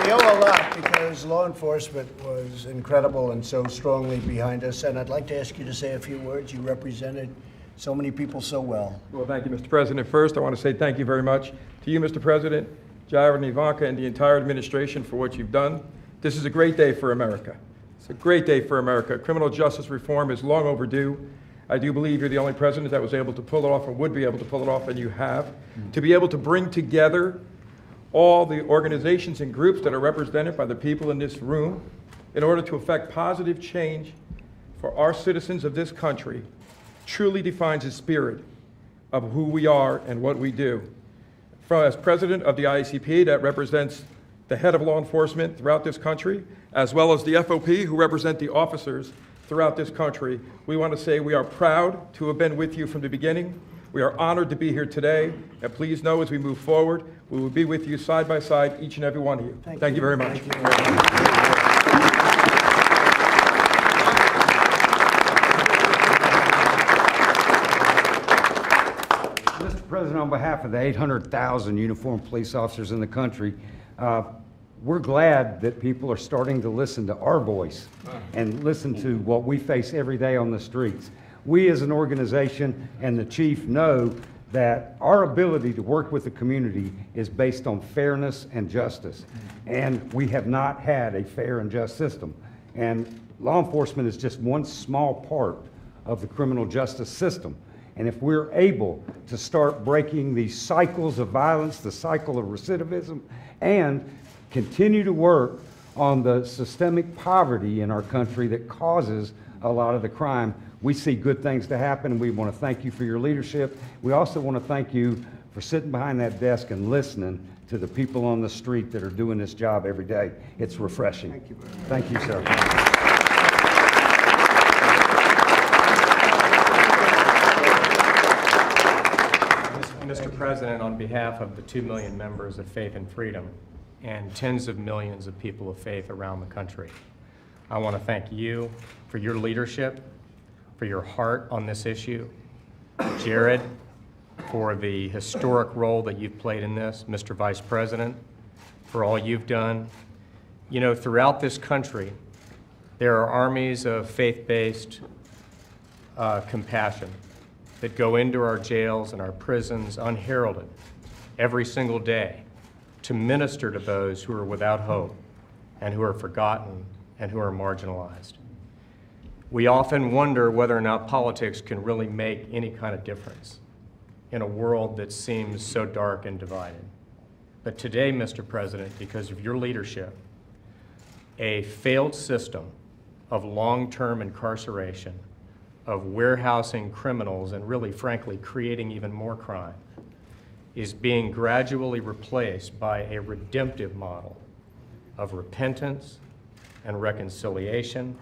We owe a lot because law enforcement was incredible and so strongly behind us. And I'd like to ask you to say a few words. You represented so many people so well. Well, thank you, Mr. President. First, I want to say thank you very much to you, Mr. President, Jared and Ivanka, and the entire administration for what you've done. This is a great day for America. It's a great day for America. Criminal justice reform is long overdue. I do believe you're the only president that was able to pull it off or would be able to pull it off, and you have. To be able to bring together all the organizations and groups that are represented by the people in this room in order to effect positive change for our citizens of this country truly defines the spirit of who we are and what we do. As president of the IACP, that represents the head of law enforcement throughout this country, as well as the FOP, who represent the officers throughout this country, we want to say we are proud to have been with you from the beginning. We are honored to be here today, and please know as we move forward, we will be with you side by side, each and every one of you. Thank you very much. Mr. President, on behalf of the 800,000 uniformed police officers in the country, we're glad that people are starting to listen to our voice and listen to what we face every day on the streets. We as an organization and the chief know that our ability to work with the community is based on fairness and justice. And we have not had a fair and just system. And law enforcement is just one small part of the criminal justice system. And if we're able to start breaking these cycles of violence, the cycle of recidivism, and continue to work on the systemic poverty in our country that causes a lot of the crime, we see good things to happen, and we want to thank you for your leadership. We also want to thank you for sitting behind that desk and listening to the people on the street that are doing this job every day. It's refreshing. Thank you, thank you, sir. Mr. President, on behalf of the 2 million members of Faith and Freedom and tens of millions of people of faith around the country, I want to thank you for your leadership, for your heart on this issue, Jared, for the historic role that you've played in this, Mr. Vice President, for all you've done. You know, throughout this country, there are armies of faith-based compassion that go into our jails and our prisons unheralded every single day to minister to those who are without hope and who are forgotten and who are marginalized. We often wonder whether or not politics can really make any kind of difference in a world that seems so dark and divided. But today, Mr. President, because of your leadership, a failed system of long-term incarceration, of warehousing criminals and really, frankly, creating even more crime, is being gradually replaced by a redemptive model of repentance and reconciliation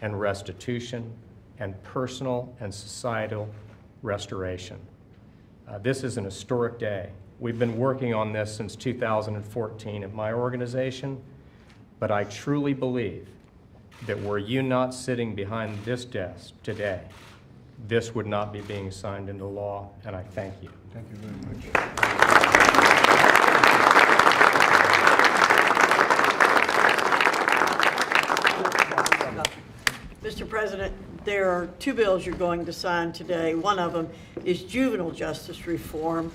and restitution and personal and societal restoration. This is an historic day. We've been working on this since 2014 at my organization, but I truly believe that were you not sitting behind this desk today, this would not be being signed into law, and I thank you. Thank you very much. Mr. President, there are two bills you're going to sign today. One of them is juvenile justice reform,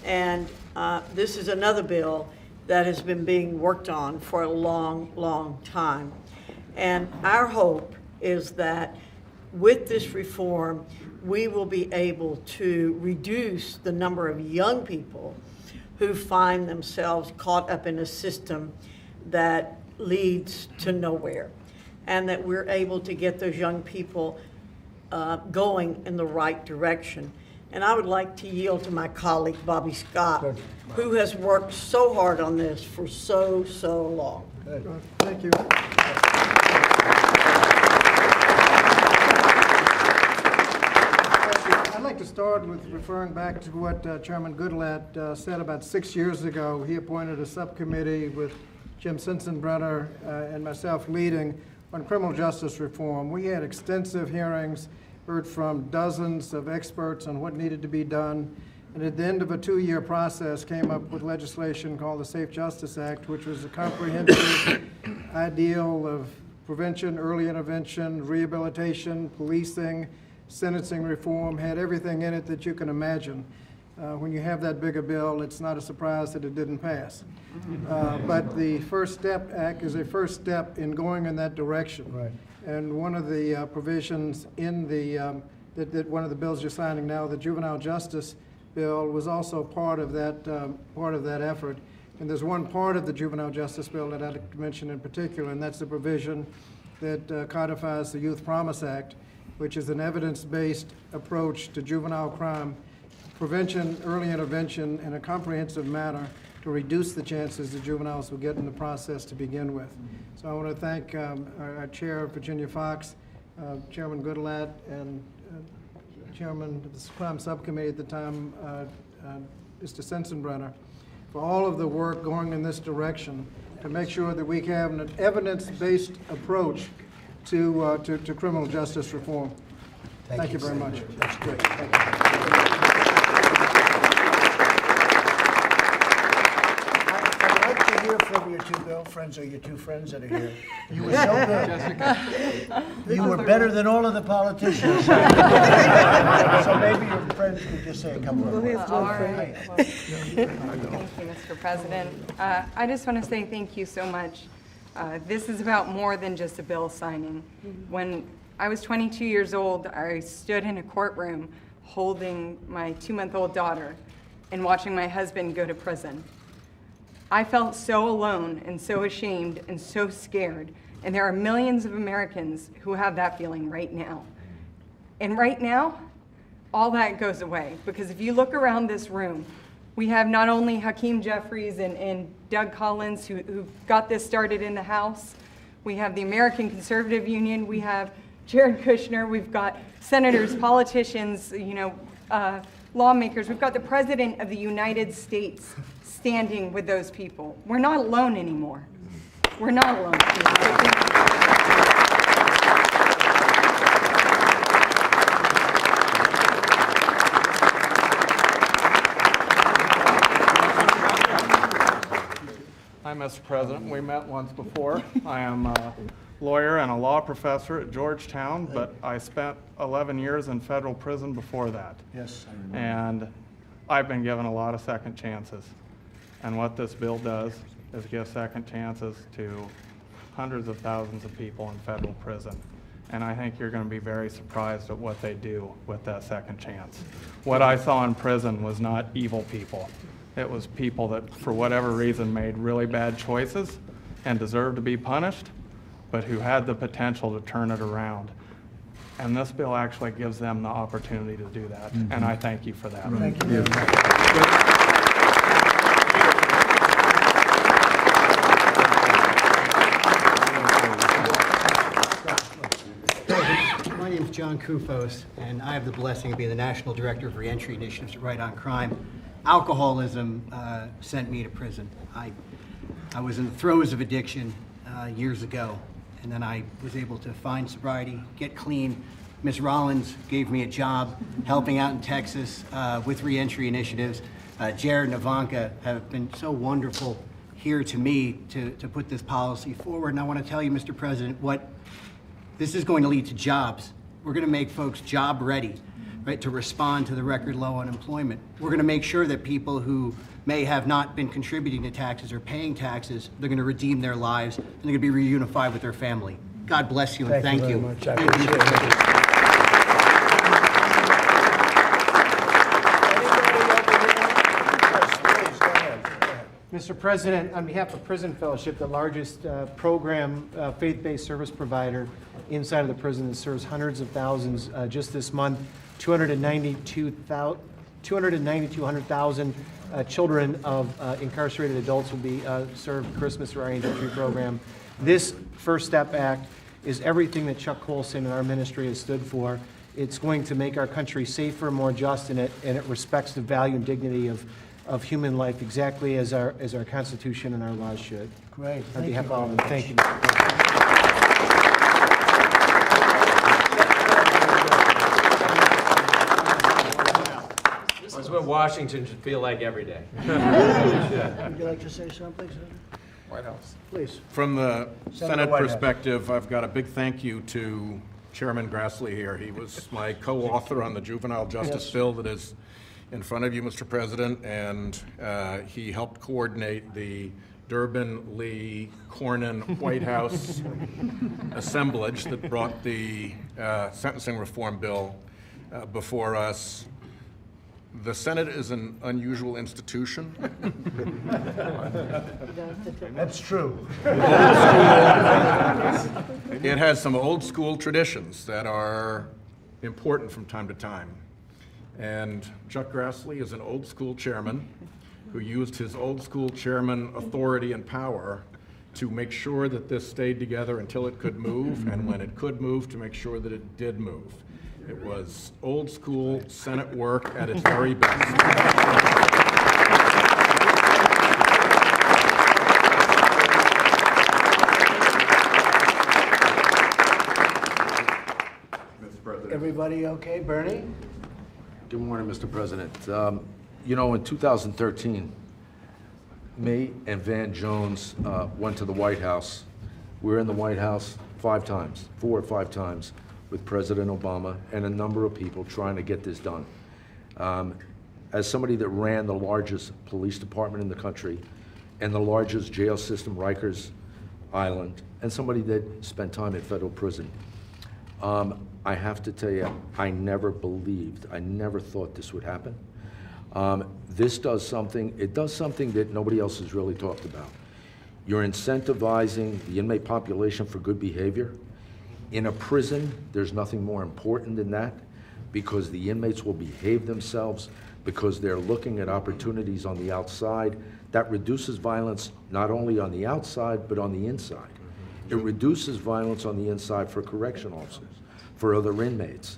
and this is another bill that has been being worked on for a long, long time. And our hope is that with this reform, we will be able to reduce the number of young people who find themselves caught up in a system that leads to nowhere, and that we're able to get those young people going in the right direction. And I would like to yield to my colleague, Bobby Scott, who has worked so hard on this for so long. Thank you. I'd like to start with referring back to what Chairman Goodlatte said about 6 years ago. He appointed a subcommittee with Jim Sensenbrenner and myself leading on criminal justice reform. We had extensive hearings, heard from dozens of experts on what needed to be done, and at the end of a 2-year process came up with legislation called the Safe Justice Act, which was a comprehensive ideal of prevention, early intervention, rehabilitation, policing, sentencing reform, had everything in it that you can imagine. When you have that big a bill, it's not a surprise that it didn't pass. But the First Step Act is a first step in going in that direction. Right. And one of the provisions in the that one of the bills you're signing now, the Juvenile Justice Bill, was also part of that effort. And there's one part of the Juvenile Justice Bill that I'd like to mention in particular, and that's the provision that codifies the Youth Promise Act, which is an evidence-based approach to juvenile crime prevention, early intervention in a comprehensive manner to reduce the chances that juveniles will get in the process to begin with. So I want to thank our Chair, Virginia Fox, Chairman Goodlatte, and Chairman of the Crime Subcommittee at the time, Mr. Sensenbrenner, for all of the work going in this direction to make sure that we have an evidence-based approach to criminal justice reform. Thank you very much. That's great. Thank you. Hear from your two girlfriends or your two friends that are here. You were so good. Jessica. You were better than all of the politicians. So maybe your friends could just say a couple of words. All right. Thank you, Mr. President. I just want to say thank you so much. This is about more than just a bill signing. When I was 22 years old, I stood in a courtroom holding my 2-month-old daughter and watching my husband go to prison. I felt so alone and so ashamed and so scared, and there are millions of Americans who have that feeling right now. And right now, all that goes away, because if you look around this room, we have not only Hakeem Jeffries and Doug Collins who got this started in the House, we have the American Conservative Union, we have Jared Kushner, we've got senators, politicians, lawmakers, we've got the President of the United States standing with those people. We're not alone anymore. We're not alone. Hi, Mr. President. We met once before. I am a lawyer and a law professor at Georgetown, but I spent 11 years in federal prison before that. Yes, I remember. And I've been given a lot of second chances. And what this bill does is give second chances to hundreds of thousands of people in federal prison. And I think you're going to be very surprised at what they do with that second chance. What I saw in prison was not evil people. It was people that, for whatever reason, made really bad choices and deserved to be punished, but who had the potential to turn it around. And this bill actually gives them the opportunity to do that. Mm-hmm. And I thank you for that. Thank you. My name is John Kufos, and I have the blessing of being the National Director of Reentry Initiatives at Right on Crime. Alcoholism sent me to prison. I was in the throes of addiction years ago, and then I was able to find sobriety, get clean, Ms. Rollins gave me a job helping out in Texas with reentry initiatives. Jared and Ivanka have been so wonderful here to me to put this policy forward. And I want to tell you, Mr. President, what this is going to lead to jobs. We're going to make folks job ready, right, to respond to the record low unemployment. We're going to make sure that people who may have not been contributing to taxes or paying taxes, they're going to redeem their lives and they're going to be reunified with their family. God bless you and thank you. Very much. I Thank you, appreciate Mr. it. President. Mr. President, on behalf of Prison Fellowship, the largest program, faith-based service provider inside of the prison that serves hundreds of thousands, just this month, 290,000 children of incarcerated adults will be served Christmas through our Entry program. This First Step Act is everything that Chuck Colson and our ministry has stood for. It's going to make our country safer, more just, and it respects the value and dignity of human life exactly as our Constitution and our laws should. Great. On Thank behalf you of all of them, very thank you, much. Mr. President. This is what Washington should feel like every day. Would you like to say something, Senator? White House. Please. From the Senator Senate Whitehouse. perspective, I've got a big thank you to Chairman Grassley here. He was my co-author on the juvenile justice Yes. bill that is in front of you, Mr. President, and he helped coordinate the Durbin, Lee, Cornyn, White House assemblage that brought the sentencing reform bill before us. The Senate is an unusual institution. That's true. It has some old school traditions that are important from time to time. And Chuck Grassley is an old school chairman who used his old school chairman authority and power to make sure that this stayed together until it could move, and when it could move, to make sure that it did move. It was old school Senate work at its very best. Everybody okay? Bernie? Good morning, Mr. President. You know, in 2013, me and Van Jones went to the White House. We were in the White House 4 or 5 times, with President Obama and a number of people trying to get this done. As somebody that ran the largest police department in the country and the largest jail system, Rikers Island, and somebody that spent time in federal prison, I have to tell you, I never thought this would happen. This does something, it does something that nobody else has really talked about. You're incentivizing the inmate population for good behavior. In a prison, there's nothing more important than that, because the inmates will behave themselves, because they're looking at opportunities on the outside. That reduces violence not only on the outside, but on the inside. It reduces violence on the inside for correctional officers, for other inmates.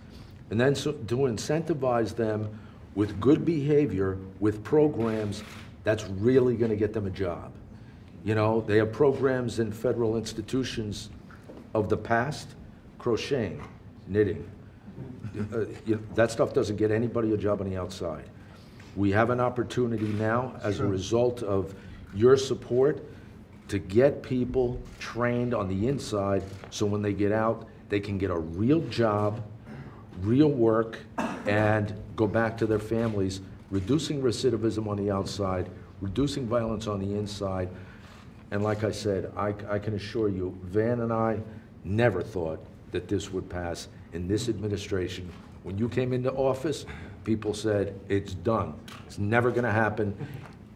And then to incentivize them with good behavior, with programs, that's really gonna get them a job. You know, they have programs in federal institutions of the past, crocheting, knitting. That stuff doesn't get anybody a job on the outside. We have an opportunity now, as a result of your support, to get people trained on the inside, so when they get out, they can get a real job, real work, and go back to their families, reducing recidivism on the outside, reducing violence on the inside. And like I said, I can assure you, Van and I never thought that this would pass in this administration. When you came into office, people said, it's done. It's never gonna happen.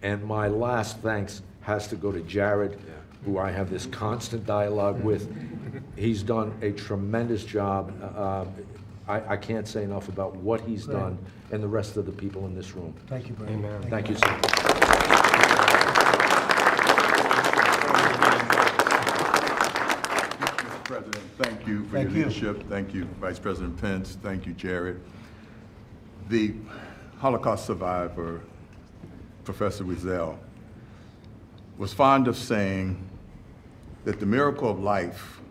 And my last thanks has to go to Jared, who I have this constant dialogue with. He's done a tremendous job. I can't say enough about what he's done, and the rest of the people in this room. Thank you, Bernie. Amen. Thank you, sir. Mr. President, thank you for your leadership. Thank you, Vice President Pence. Thank you, Jared. The Holocaust survivor, Professor Wiesel, was fond of saying that the miracle of life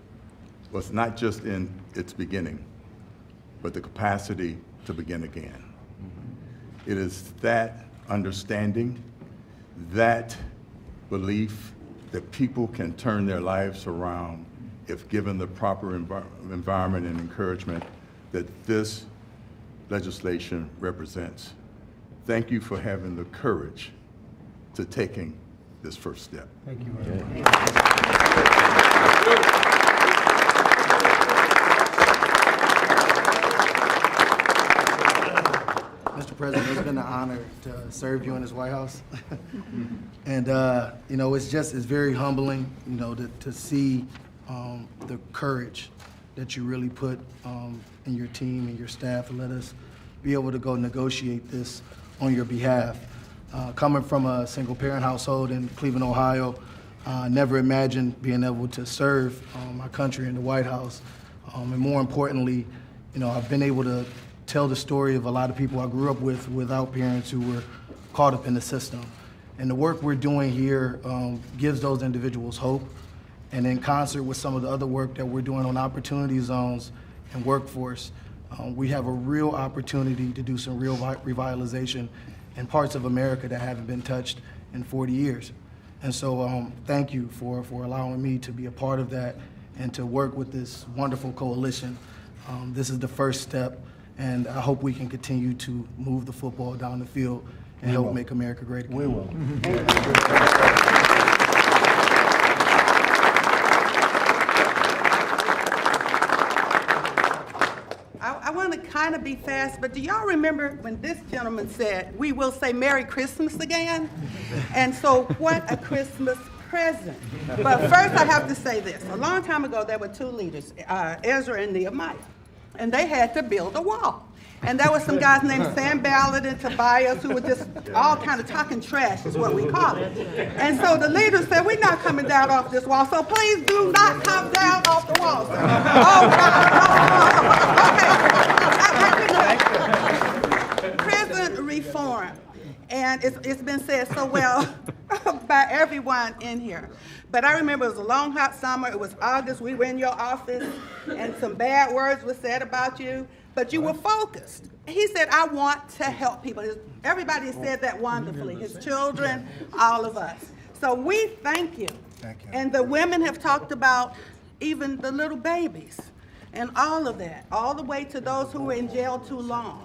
was not just in its beginning, but the capacity to begin again. It is that understanding, that belief that people can turn their lives around if given the proper environment and encouragement that this legislation represents. Thank you for having the courage to taking this first step. Thank you. Mr. President, it's been an honor to serve you in this White House. And, you know, it's very humbling, you know, to see the courage that you really put in your team and your staff and let us be able to go negotiate this on your behalf. Coming from a single-parent household in Cleveland, Ohio, never imagined being able to serve my country in the White House. And more importantly, you know, I've been able to tell the story of a lot of people I grew up with without parents who were caught up in the system. And the work we're doing here gives those individuals hope. And in concert with some of the other work that we're doing on opportunity zones and workforce, we have a real opportunity to do some real revitalization in parts of America that haven't been touched in 40 years. And so thank you for allowing me to be a part of that and to work with this wonderful coalition. This is the first step, and I hope we can continue to move the football down the field and help make America great again. We will. I want to kind of be fast, but do y'all remember when this gentleman said, "We will say Merry Christmas again"? And so what a Christmas present. But first I have to say this. A long time ago, there were two leaders, Ezra and Nehemiah, and they had to build a wall. And there were some guys named Sam Ballard and Tobias who were just all kind of talking trash, is what we call it. And so the leaders said, "We're not coming down off this wall, so please do not come down off the wall." So, oh, God. Prison reform. And it's been said so well by everyone in here. But I remember it was a long, hot summer. It was August. We were in your office, and some bad words were said about you. But you were focused. He said, "I want to help people." Everybody said that wonderfully. His children, all of us. So we thank you. Thank you. And the women have talked about even the little babies and all of that, all the way to those who were in jail too long.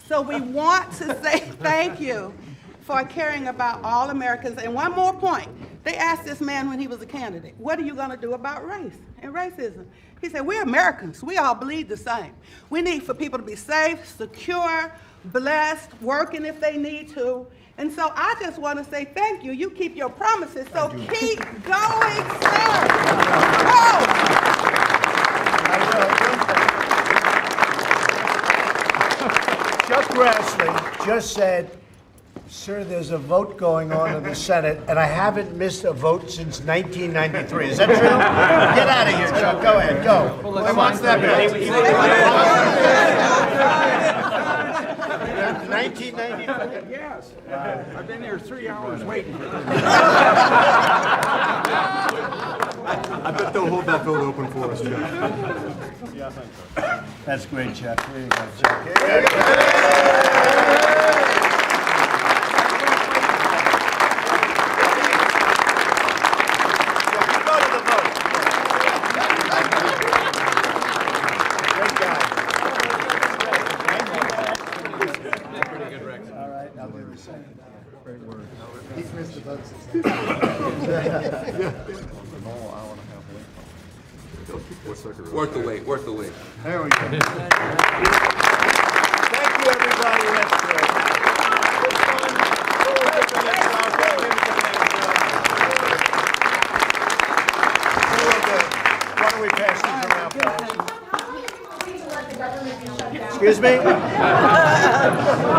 So we want to say thank you for caring about all Americans. And one more point. They asked this man when he was a candidate, "What are you going to do about race and racism?" He said, "We're Americans. We all bleed the same. We need for people to be safe, secure, blessed, working if they need to." And so I just want to say thank you. You keep your promises, so keep going, sir. Go. Chuck Grassley just said, "Sir, there's a vote going on in the Senate, and I haven't missed a vote since 1993. Is that true? Get out of here, Chuck. Go ahead, go. Well, what's that bill? 1993? Yes. I've been here 3 hours waiting for this. I bet they'll hold that vote open for us, Chuck. That's great, Chuck. There you go, Chuck. Worth the wait, worth the wait. There we go. Thank you, everybody. That's great. Why don't we pass these around? Excuse me?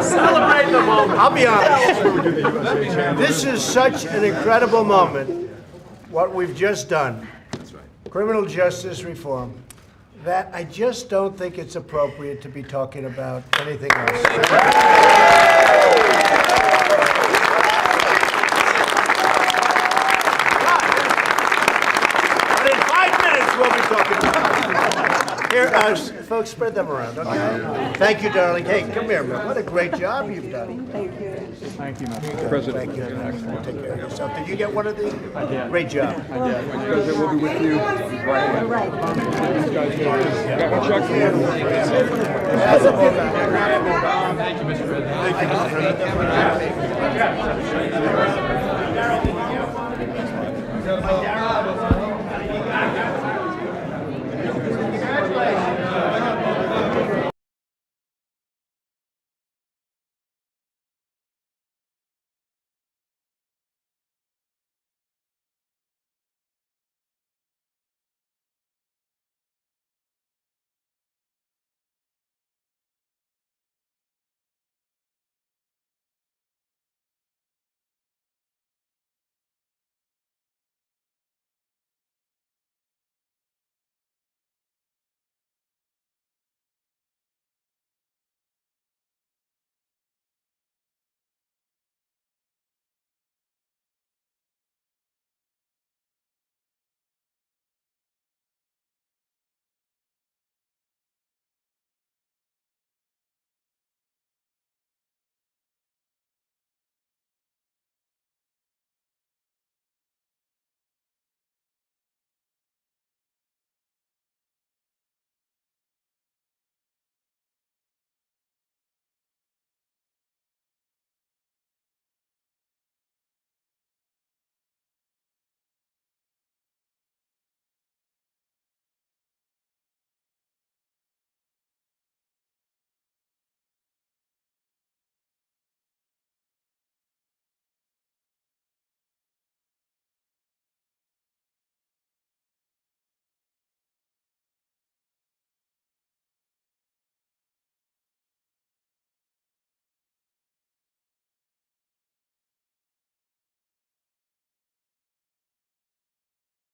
Celebrate the moment. I'll be honest. This is such an incredible moment, what we've just done. Criminal justice reform, that I just don't think it's appropriate to be talking about anything else. But in 5 minutes, we'll be talking about it. Here, folks, spread them around, okay? Thank you, darling. Hey, come here, man. What a great job you've done. Thank you, Mr. President. Thank you. Excellent. Take care of yourself. Did you get one of these? I did. Great job. I did. President will be with you. All right. Chuck. Thank you, Mr. President. Thank you, Mr. President.